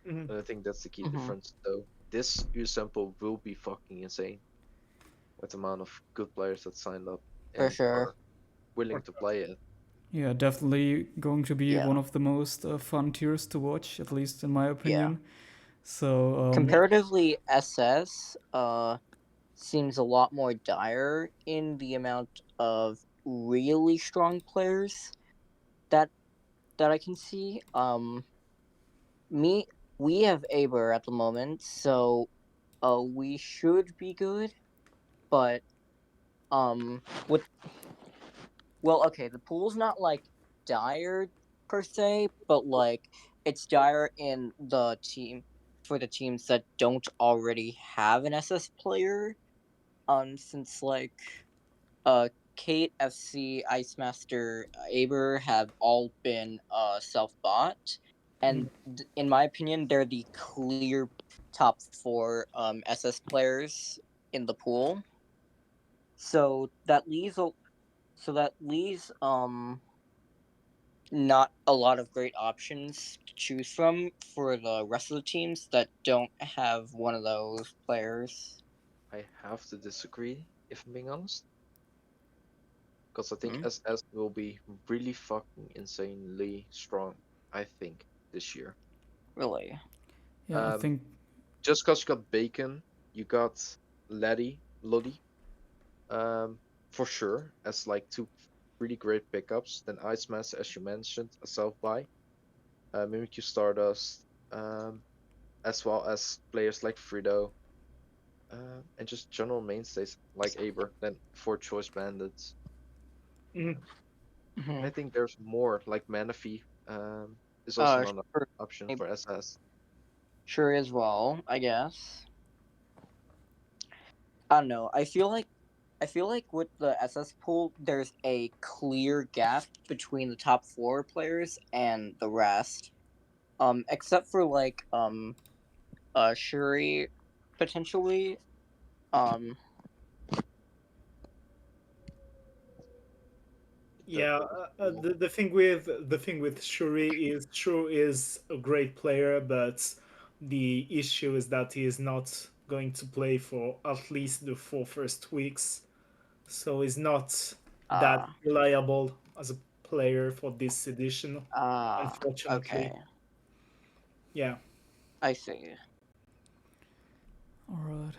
Mhm. And I think that's the key Mhm. difference though. This sample will be fucking insane with the amount of good players that signed up For and sure. are willing to play it. Yeah, definitely going to be Yeah. one of the most fun tiers to watch, at least in my opinion. So Comparatively, SS seems a lot more dire in the amount of really strong players that I can see. We have Aber at the moment, so we should be good. But with well, okay, the pool's not like dire per se, but like it's dire in the team for the teams that don't already have an SS player. Since like Kate, FC, Ice Master, Aber have all been self bought, and in my opinion, they're the clear top 4 SS players in the pool. So that leaves not a lot of great options to choose from for the rest of the teams that don't have one of those players. I have to disagree, if I'm being honest. Because I think Hmm? SS will be really fucking insanely strong, I think, this year. Really? yeah, I Um, think just because you got Bacon, you got Lodi, for sure, as like 2 really great pickups. Then Ice Master, as you mentioned, a self-buy. Mimikyu Stardust, as well as players like Frido, and just general mainstays like Aber, then 4 Choice Bandits. Mhm. And I Hmm. think there's more, like Manaphy is also not an Sure, option for SS. sure as well, I guess. I don't know. I feel like with the SS pool, there's a clear gap between the top 4 players and the rest. Except for like Shuri potentially. Um, Yeah, the thing with Shuri is a great player, but the issue is that he is not going to play for at least the 4 first weeks, so he's not that uh, reliable as a player for this edition, okay. unfortunately. Yeah. I see. all right.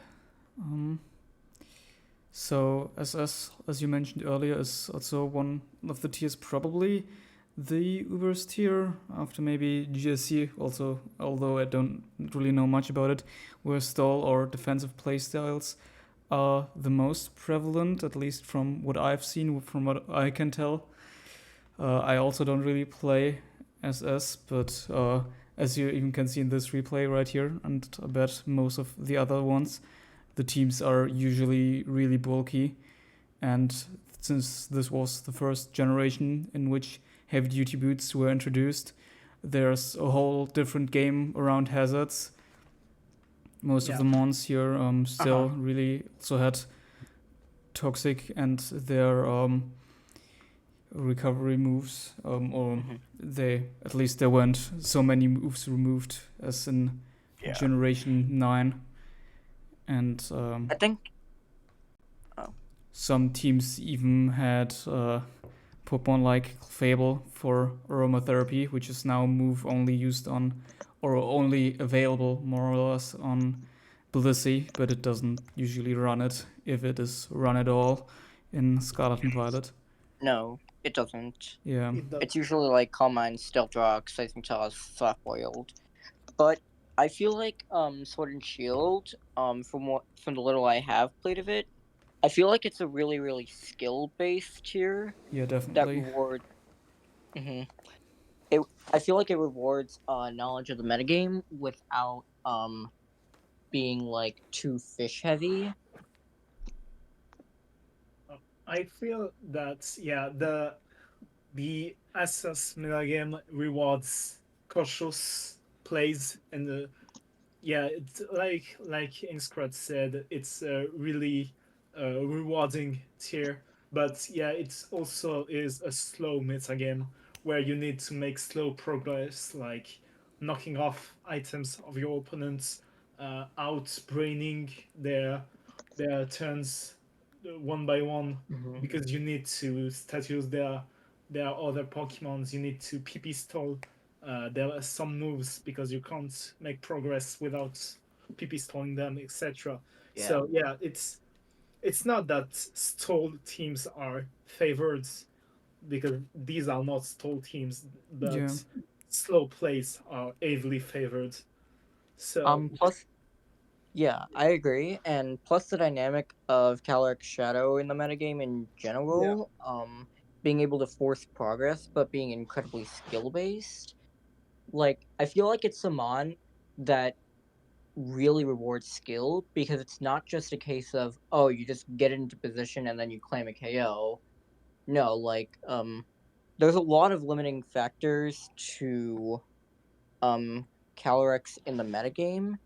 So SS, as you mentioned earlier, is also one of the tiers, probably the Ubers tier after maybe GSC. Also, although I don't really know much about it, where stall or defensive playstyles are the most prevalent, at least from what I've seen, from what I can tell. I also don't really play SS, but as you even can see in this replay right here, and I bet most of the other ones, the teams are usually really bulky. And since this was the first generation in which heavy duty boots were introduced, there's a whole different game around hazards. Most of Yeah. the mons here still really also had toxic and their recovery moves, or they at least there weren't so many moves removed as in Generation 9, and I think. Oh. some teams even had Pokemon like Fable for aromatherapy, which is now move only used on or only available more or less on Blissey, but it doesn't usually run it if it is run at all in Scarlet and Violet. No. it doesn't. Yeah. It's usually like Calm Mind, Stealth Rock, Slicing Toss, Soft Boiled. But I feel like Sword and Shield, from the little I have played of it, I feel like it's a really, really skill based tier Yeah, that definitely. rewards. It I feel like it rewards knowledge of the metagame without being like too fish heavy. I feel that the SS metagame rewards cautious plays, and it's like Ainzcrad said, it's a really rewarding tier. But yeah, it also is a slow metagame where you need to make slow progress, like knocking off items of your opponents, outbraining their turns one by one, because you need to status their other Pokemons. You need to PP stall there are some moves because you can't make progress without PP stalling them, etc. Yeah. So yeah, it's not that stalled teams are favored, because these are not stalled teams, but Yeah. slow plays are heavily favored. So Plus, yeah, I agree. And plus the dynamic of Calyrex Shadow in the metagame in general, being able to force progress but being incredibly skill based. Like, I feel like it's a mon that really rewards skill because it's not just a case of, oh, you just get into position and then you claim a KO. No, like, there's a lot of limiting factors to Calyrex in the metagame.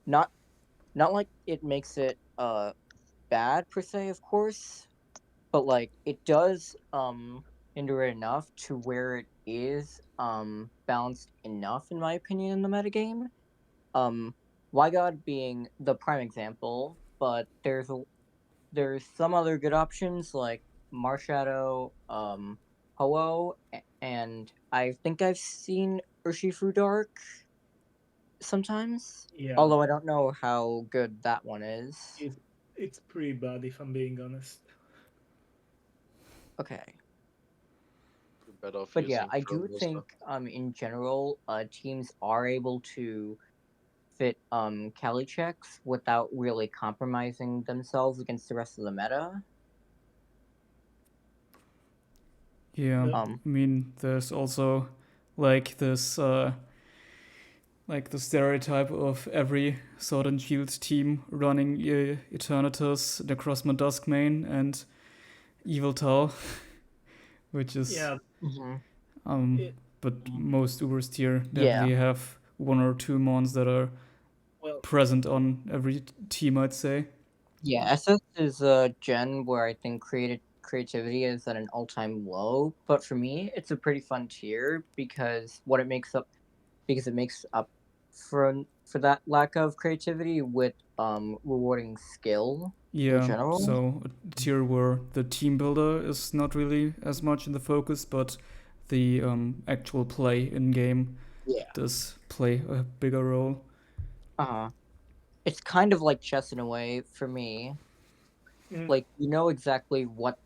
Not like it makes it bad per se, of course, but like it does hinder it enough to where it is balanced enough, in my opinion, in the metagame. Wygod being the prime example, but there's some other good options like Marshadow, Ho-Oh, and I think I've seen Urshifu Dark sometimes. yeah, Although I don't know how good that one is. it's pretty bad if I'm being honest. Okay. You're better off But yeah, using I do Frozen think in general, teams are able to fit Cali checks without really compromising themselves against the rest of the meta. Yeah. Yeah. I mean, there's also like this like the stereotype of every Sword and Shield team running Eternatus, Necrozma Duskmane, and Evil Tal, which is Yeah, It- but most Ubers tier Yeah. definitely have one or two mons that are well, present on every team, I'd say. Yeah, SS is a gen where I think creativity is at an all-time low, but for me, it's a pretty fun tier because it makes up for that lack of creativity with rewarding skill in Yeah, general. so a tier where the team builder is not really as much in the focus, but the actual play in game does play a bigger role. It's kind of like chess in a way for me. Like, you know exactly what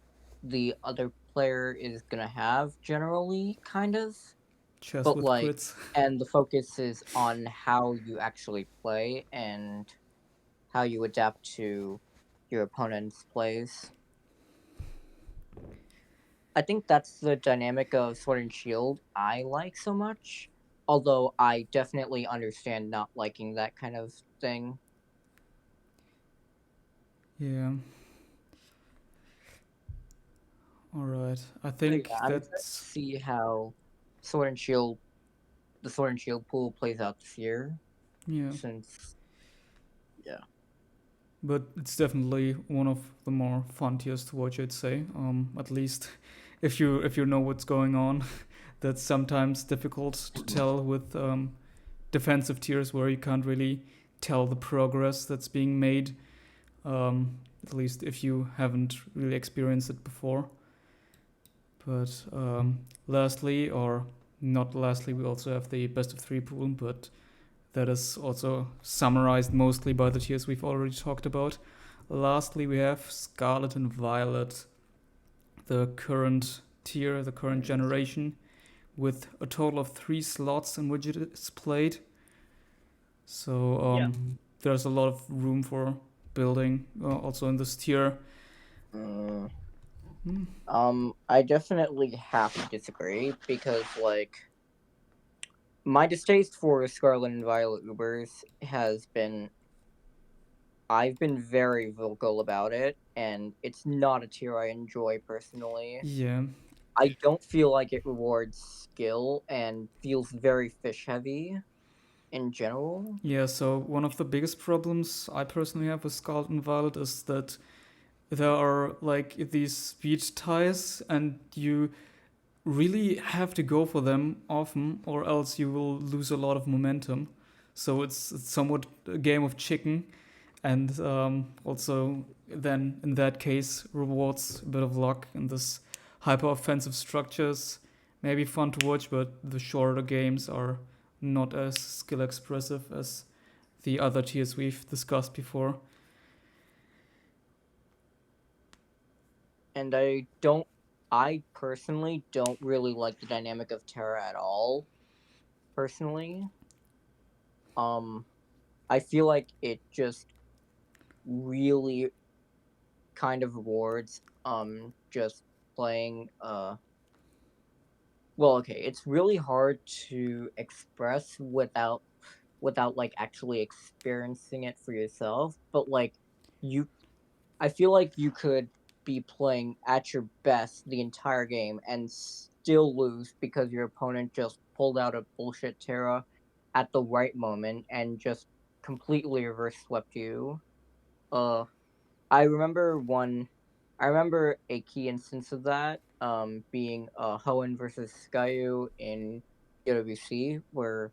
the other player is gonna have generally, kind of. Chess But with like, crits. and the focus is on how you actually play and how you adapt to your opponent's plays. I think that's the dynamic of Sword and Shield I like so much. Although I definitely understand not liking that kind of thing. Yeah. All right. I think I'm excited to that's see how the Sword and Shield pool plays out this year. yeah. Since But it's definitely one of the more fun tiers to watch, I'd say. At least if you know what's going on. That's sometimes difficult to tell with defensive tiers where you can't really tell the progress that's being made. At least if you haven't really experienced it before. But lastly, or not lastly, we also have the best of three pool, but that is also summarized mostly by the tiers we've already talked about. Lastly, we have Scarlet and Violet, the current tier, the current generation, with a total of 3 slots in which it is played. So Yeah. there's a lot of room for building also in this tier. I definitely have to disagree because, like, my distaste for Scarlet and Violet Ubers has been. I've been very vocal about it, and it's not a tier I enjoy personally. Yeah. I don't feel like it rewards skill and feels very fish heavy in general. Yeah, so one of the biggest problems I personally have with Scarlet and Violet is that there are like these speed ties and you really have to go for them often or else you will lose a lot of momentum. So it's somewhat a game of chicken, and also then in that case rewards a bit of luck in this hyper offensive structures. Maybe fun to watch, but the shorter games are not as skill expressive as the other tiers we've discussed before. And I personally don't really like the dynamic of Terra at all. Personally, I feel like it just really kind of rewards just playing well, okay, it's really hard to express without like actually experiencing it for yourself, but like I feel like you could be playing at your best the entire game and still lose because your opponent just pulled out a bullshit Terra at the right moment and just completely reverse swept you. Uh I remember a key instance of that being Hoenn versus Skyu in UWC, where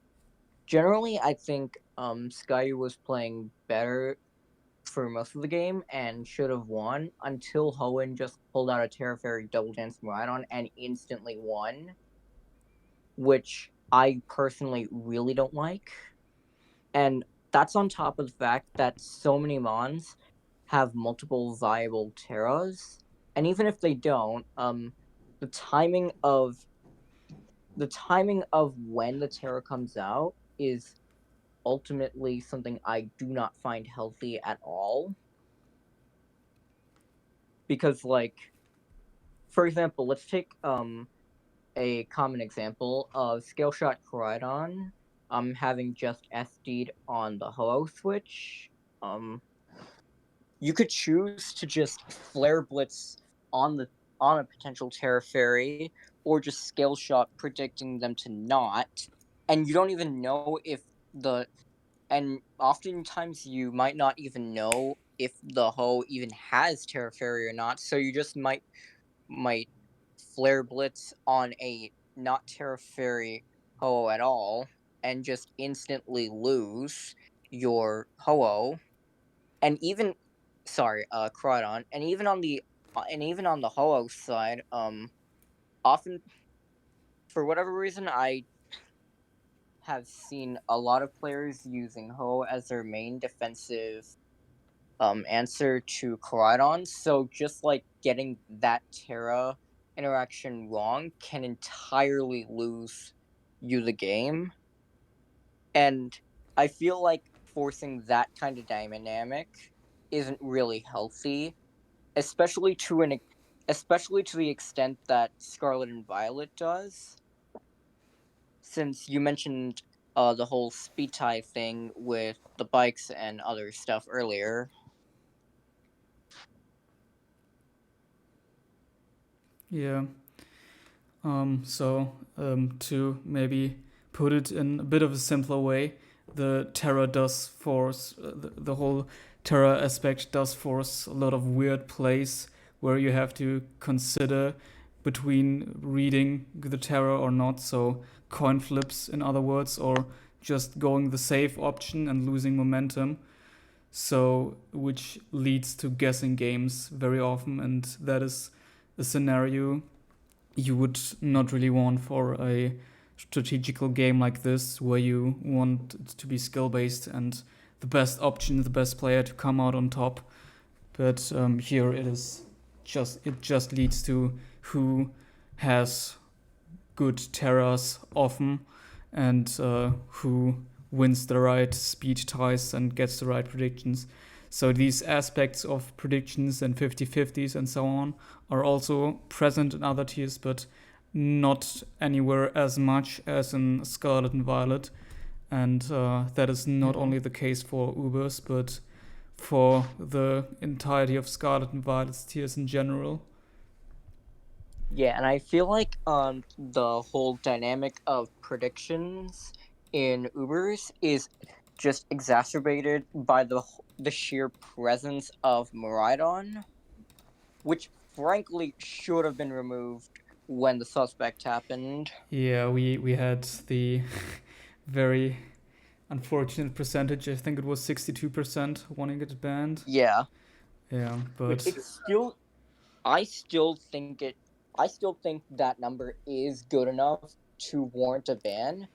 generally I think Skyu was playing better for most of the game and should have won until Hoenn just pulled out a Terra Fairy Double Dance Miraidon and instantly won, which I personally really don't like. And that's on top of the fact that so many Mons have multiple viable Terras, and even if they don't, the timing of when the Terra comes out is ultimately something I do not find healthy at all. Because, like, for example, let's take a common example of Scale Shot Koraidon having just SD'd on the Ho-Oh switch. You could choose to just Flare Blitz on a potential Terra Fairy, or just Scale Shot predicting them to not, and you don't even know if and oftentimes you might not even know if the Ho even has Terra Fairy or not, so you just might Flare Blitz on a not Terra Fairy Ho-Oh at all, and just instantly lose your Ho-Oh. And even Crawdon, and even on the Ho-Oh side, often for whatever reason I have seen a lot of players using Ho as their main defensive answer to Koraidon, so just like getting that Terra interaction wrong can entirely lose you the game. And I feel like forcing that kind of dynamic isn't really healthy, especially to the extent that Scarlet and Violet does. Since you mentioned the whole speed tie thing with the bikes and other stuff earlier. Yeah. So to maybe put it in a bit of a simpler way, the Terra does force the whole Terra aspect does force a lot of weird plays where you have to consider between reading the Terra or not. So coin flips, in other words, or just going the safe option and losing momentum. So which leads to guessing games very often, and that is a scenario you would not really want for a strategical game like this, where you want it to be skill based and the best option, the best player to come out on top. But here it just leads to who has good terrors often, and who wins the right speed ties and gets the right predictions. So these aspects of predictions and 50-50s and so on are also present in other tiers, but not anywhere as much as in Scarlet and Violet. And that is not only the case for Ubers, but for the entirety of Scarlet and Violet's tiers in general. Yeah, and I feel like the whole dynamic of predictions in Ubers is just exacerbated by the sheer presence of Maridon, which frankly should have been removed when the suspect happened. Yeah, we had the very unfortunate percentage. I think it was 62% wanting it banned. Yeah, Yeah, but Which- it's still. I still think that number is good enough to warrant a ban,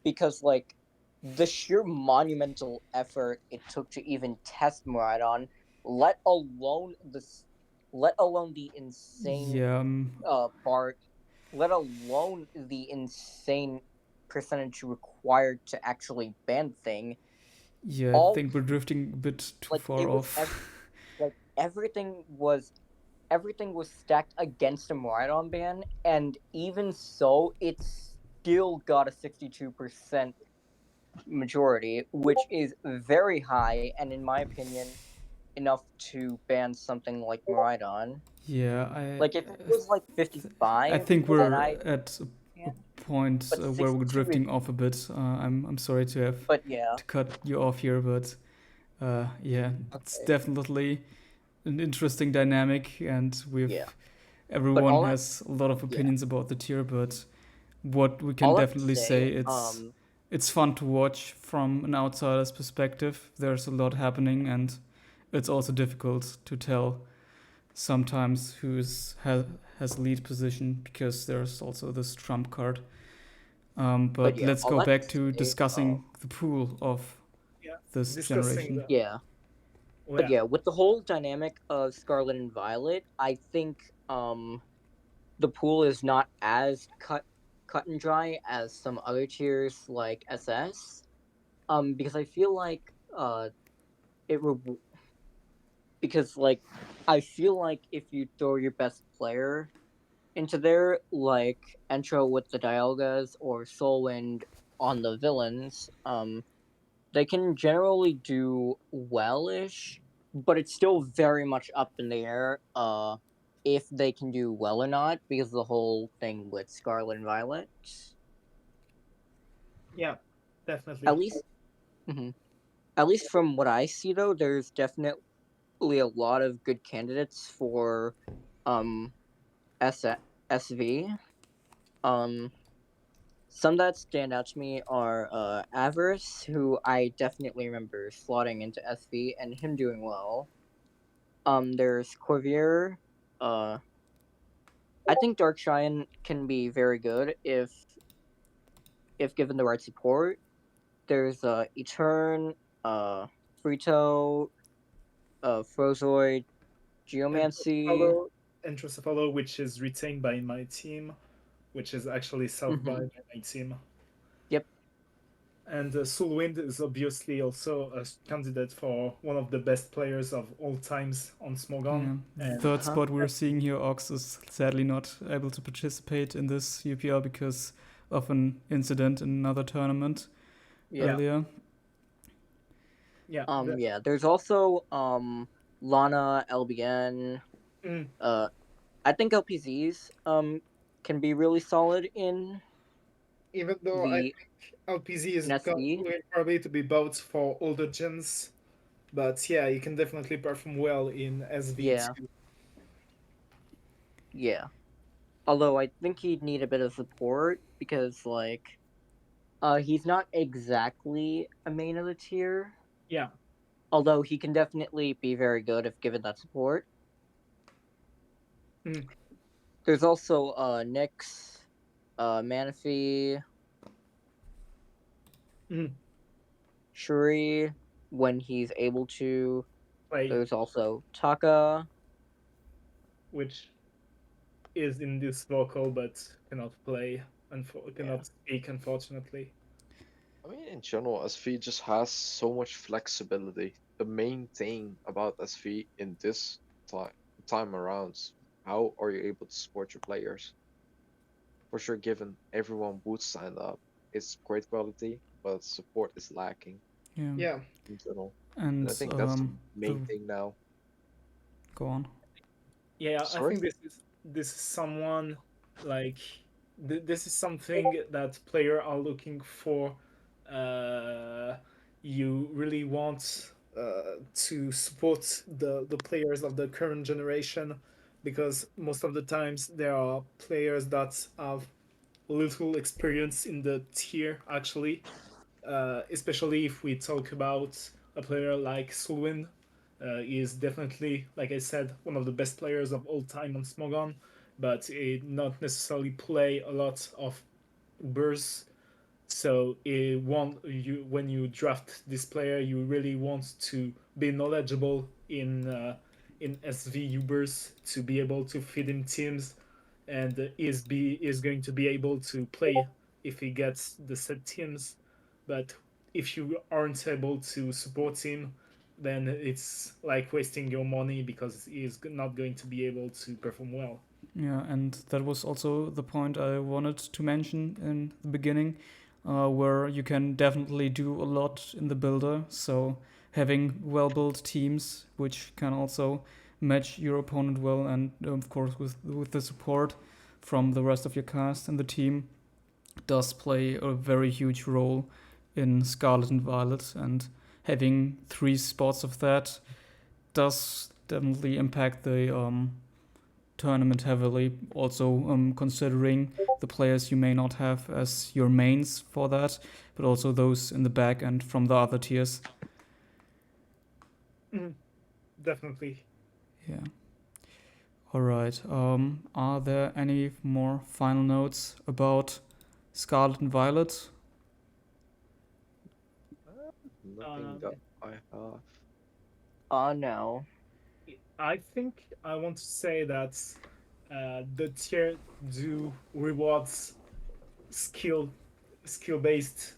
because like the sheer monumental effort it took to even test Maridon, let alone the insane yeah, part, let alone the insane percentage required to actually ban the thing. yeah, I all think we're drifting a bit too like far it was off. like everything was stacked against a Maridon ban, and even so, it still got a 62% majority, which is very high, and in my opinion, enough to ban something like Maridon. Yeah, I Like if it was like 55, I think then we're I at a yeah. point But where we're 62 drifting is, off a bit. I'm sorry to have but yeah, to cut you off here, but yeah, it's okay. definitely an interesting dynamic, and Yeah. everyone all I- has a lot of yeah. opinions about the tier. But what we can All I have to definitely say, say, it's fun to watch from an outsider's perspective. There's a lot happening, and it's also difficult to tell sometimes has lead position, because there's also this trump card. But yeah, let's all go I have back to to say, discussing the pool of Yeah, this discussing generation. yeah. Well, But yeah, with the whole dynamic of Scarlet and Violet, I think the pool is not as cut and dry as some other tiers like SS. Because I feel like it re- because like I feel like if you throw your best player into there, like Entro with the Dialgas or Soulwind on the villains, they can generally do well-ish, but it's still very much up in the air if they can do well or not, because of the whole thing with Scarlet and Violet. yeah, definitely. At least at least from what I see though, there's definitely a lot of good candidates for um SV. Some that stand out to me are Avarice, who I definitely remember slotting into SV and him doing well. There's Corvier. I think Darkshine can be very good if given the right support. There's Etern, Frito, Frozoid, Geomancy. And Trustafalo, which is retained by my team, which is actually self by my team. Yep. And Soulwind is obviously also a candidate for one of the best players of all times on Smogon. Yeah. And Third spot we're seeing here, Ox is sadly not able to participate in this UPL because of an incident in another tournament earlier. yeah, Yeah. There's also Lana, LBN. I think LPZs can be really solid in. even though I think LPZ is going probably to be bought for older gens, but yeah, you can definitely perform well in SV too. Yeah. Although I think he'd need a bit of support because like he's not exactly a main of the tier. Yeah. Although he can definitely be very good if given that support. There's also Nyx, Manaphy, Shuri when he's able to. There's also Taka, which is in this vocal but cannot play, cannot speak, unfortunately. I mean, in general, SV just has so much flexibility. The main thing about SV in this time around, how are you able to support your players? For sure, given everyone would sign up, it's great quality, but support is lacking Yeah. Yeah. in general. And And I think that's the the main thing now. go on. Yeah, I Sorry? think this is someone like this is something that player are looking for. You really want to support the players of the current generation, because most of the times there are players that have little experience in the tier actually, especially if we talk about a player like Sulwin. He is definitely, like I said, one of the best players of all time on Smogon, but he not necessarily play a lot of Ubers. So when you draft this player, you really want to be knowledgeable in SV Ubers to be able to feed him teams, and is going to be able to play if he gets the set teams. But if you aren't able to support him, then it's like wasting your money because he's not going to be able to perform well. Yeah, and that was also the point I wanted to mention in the beginning, where you can definitely do a lot in the builder. So having well-built teams, which can also match your opponent well, and of course with the support from the rest of your cast and the team, does play a very huge role in Scarlet and Violet. And having 3 spots of that does definitely impact the tournament heavily. Also, considering the players you may not have as your mains for that, but also those in the back and from the other tiers. Definitely. Yeah. All right. Are there any more final notes about Scarlet and Violet? Nothing that I have. No. I think I want to say that the tier do rewards skill based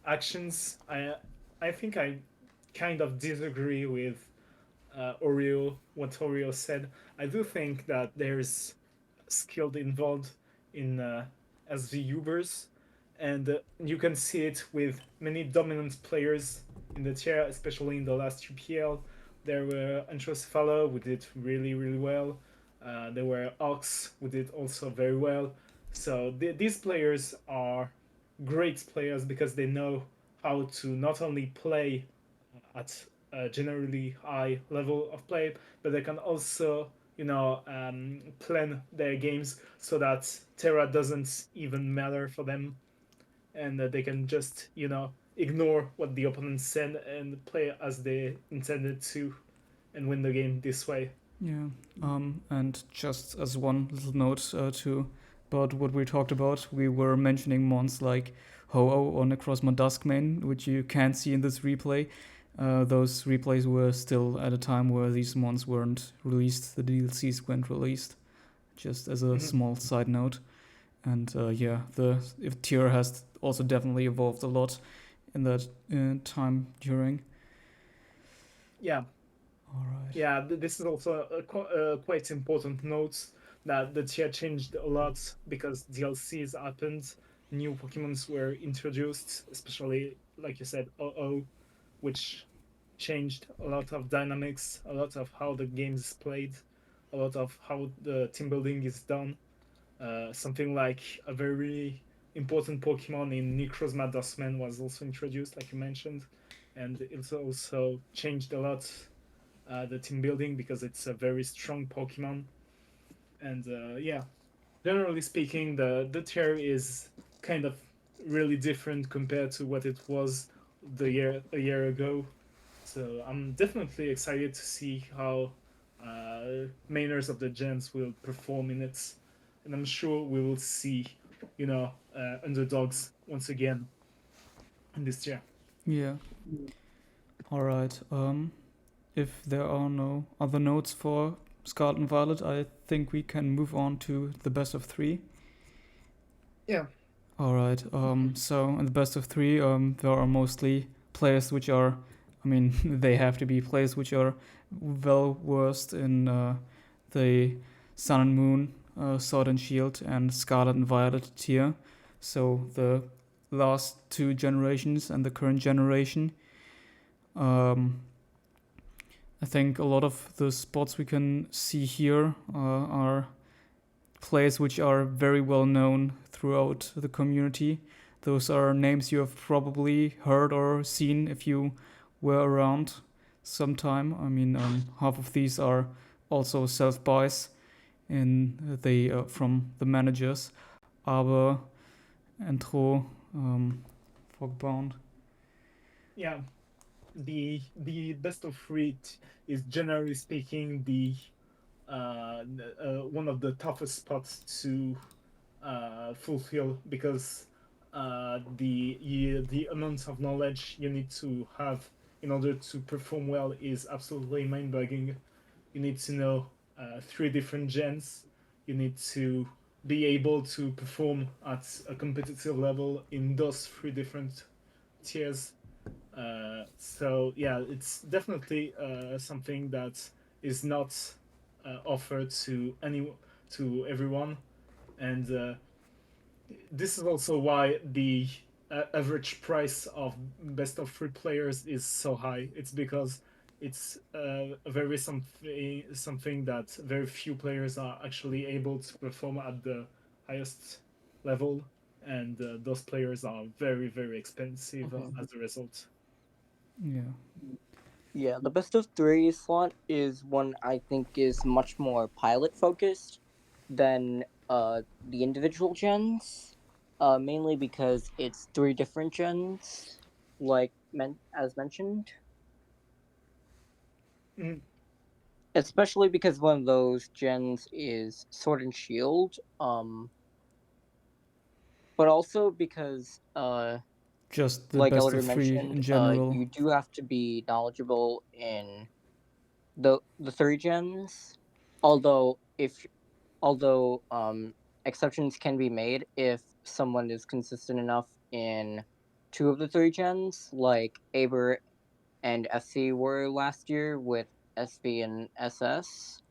actions. I think I kind of disagree with what Oreo said. I do think that there's skill involved in SV Ubers, and you can see it with many dominant players in the tier, especially in the last UPL. There were Antrocephalo, who did really, really well. There were Ox, who did also very well. So these players are great players because they know how to not only play at a generally high level of play, but they can also, plan their games so that Terra doesn't even matter for them, and that they can just, ignore what the opponent said and play as they intended to, and win the game this way. Yeah. And just as one little note to about what we talked about, we were mentioning mons like Ho-Oh or Necrozma Duskmane, which you can't see in this replay. Those replays were still at a time where these mons weren't released. The DLCs weren't released. Just as a small side note. And yeah, the tier has also definitely evolved a lot in that time during. Yeah. All right. Yeah, this is also a quite important note that the tier changed a lot because DLCs happened, new Pokemons were introduced, especially like you said, OO, which changed a lot of dynamics, a lot of how the game is played, a lot of how the team building is done. Something like a very important Pokemon in Necrozma Duskman was also introduced, like you mentioned, and it's also changed a lot the team building because it's a very strong Pokemon. And yeah, generally speaking, the tier is kind of really different compared to what it was a year ago. So I'm definitely excited to see how mainers of the gens will perform in it, and I'm sure we will see, underdogs once again in this year. Yeah. All right. If there are no other notes for Scarlet and Violet, I think we can move on to the best of three. Yeah. All right. So in the best of three, there are mostly players which are, I mean, they have to be players which are well versed in the Sun and Moon, Sword and Shield, and Scarlet and Violet tier. So the last two generations and the current generation. I think a lot of the spots we can see here are players which are very well known throughout the community. Those are names you have probably heard or seen if you were around sometime. I mean, half of these are also self-buys in the from the managers. Aber, Entro, Fogbound. Yeah, the best of three is generally speaking the one of the toughest spots to fulfill, because the amount of knowledge you need to have in order to perform well is absolutely mind-boggling. You need to know three different gens. You need to be able to perform at a competitive level in those three different tiers. So yeah, it's definitely something that is not offered to everyone, and this is also why the average price of best of three players is so high. It's because it's very something that very few players are actually able to perform at the highest level, and those players are very, very expensive as a result. Yeah. Yeah, the best of three slot is one I think is much more pilot focused than the individual gens. Mainly because it's three different gens, like as mentioned. Mm. Especially because one of those gens is Sword and Shield. But also because Just the like best of Eledyr three in mentioned, general. you do have to be knowledgeable in the three gens. Although exceptions can be made if someone is consistent enough in two of the three gens, like Aber and SC were last year with SV and SS.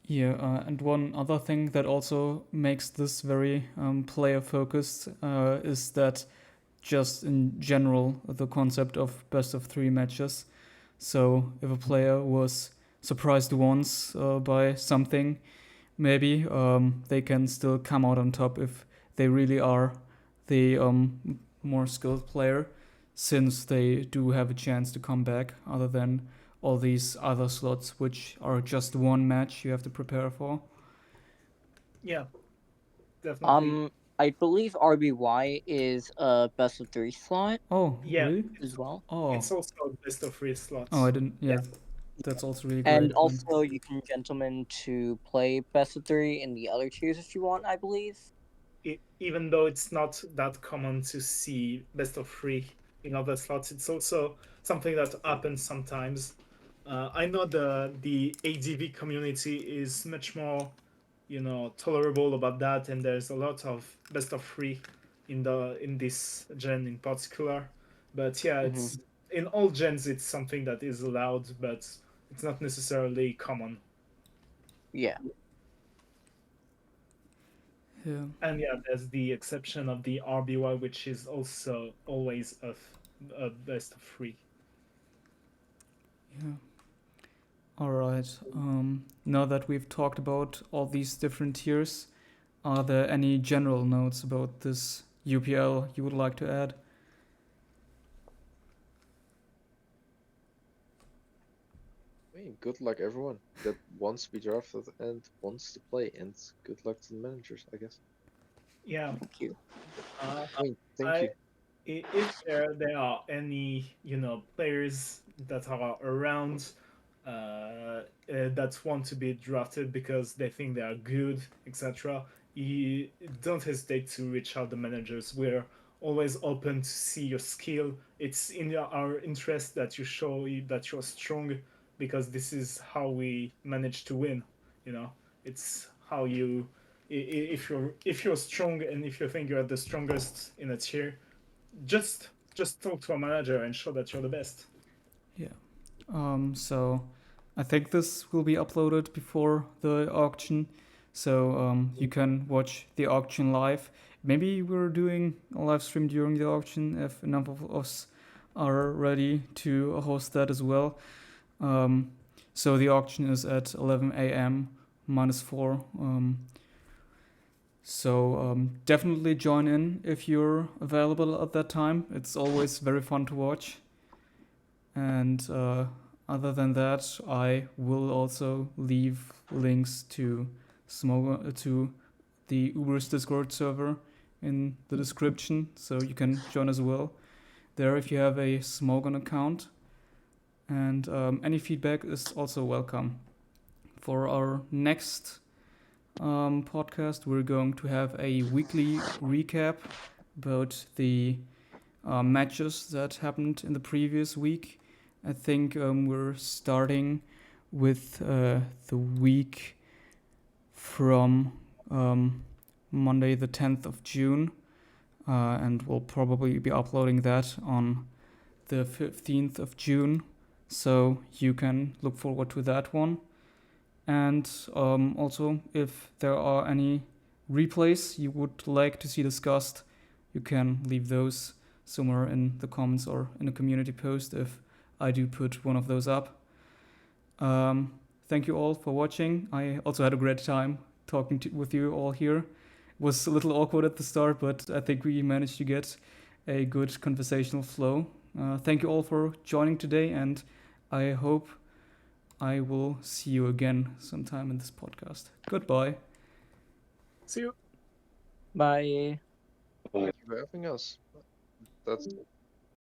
Yeah, and one other thing that also makes this very player focused is that just in general, the concept of best of three matches. So if a player was surprised once by something, maybe they can still come out on top if they really are the more skilled player, since they do have a chance to come back, other than all these other slots which are just one match you have to prepare for. Yeah, definitely. I believe RBY is a best of three slot Oh, Yeah, really? as well. Oh, it's also a best of three slots. oh, I didn't. Yeah, Yeah. that's also really And great. also, you can gentlemen to play best of three in the other tiers if you want, I believe. Even though it's not that common to see best of three in other slots, it's also something that happens sometimes. I know the ADV community is much more, tolerable about that, and there's a lot of best of three in this gen in particular. But yeah, it's in all gens it's something that is allowed, but it's not necessarily common. Yeah. Yeah. And yeah, there's the exception of the RBY, which is also always a best of three. Yeah. All right. Now that we've talked about all these different tiers, are there any general notes about this UPL you would like to add? Hey, good luck everyone that wants to be drafted and wants to play, and good luck to the managers, I guess. Yeah. Thank you. I mean, thank you. If there are any players that are around that want to be drafted because they think they are good, etc., you don't hesitate to reach out the managers. We're always open to see your skill. It's in our interest that you show that you're strong, because this is how we manage to win. You know, it's how you if you're strong and if you think you're the strongest in a tier, just talk to a manager and show that you're the best. So I think this will be uploaded before the auction, so you can watch the auction live. Maybe we're doing a live stream during the auction if enough of us are ready to host that as well. So the auction is at 11 a.m. -4. So definitely join in if you're available at that time. It's always very fun to watch. And other than that, I will also leave links to to the Ubers Discord server in the description, so you can join as well there if you have a Smogon account. And any feedback is also welcome. For our next podcast, we're going to have a weekly recap about the matches that happened in the previous week. I think we're starting with the week from Monday the 10th of June, and we'll probably be uploading that on the 15th of June, so you can look forward to that one. And also, if there are any replays you would like to see discussed, you can leave those somewhere in the comments or in a community post if I do put one of those up. Thank you all for watching. I also had a great time talking with you all here. It was a little awkward at the start, but I think we managed to get a good conversational flow. Thank you all for joining today, and I hope I will see you again sometime in this podcast. Goodbye. See you. Bye. Thank you for having us. That's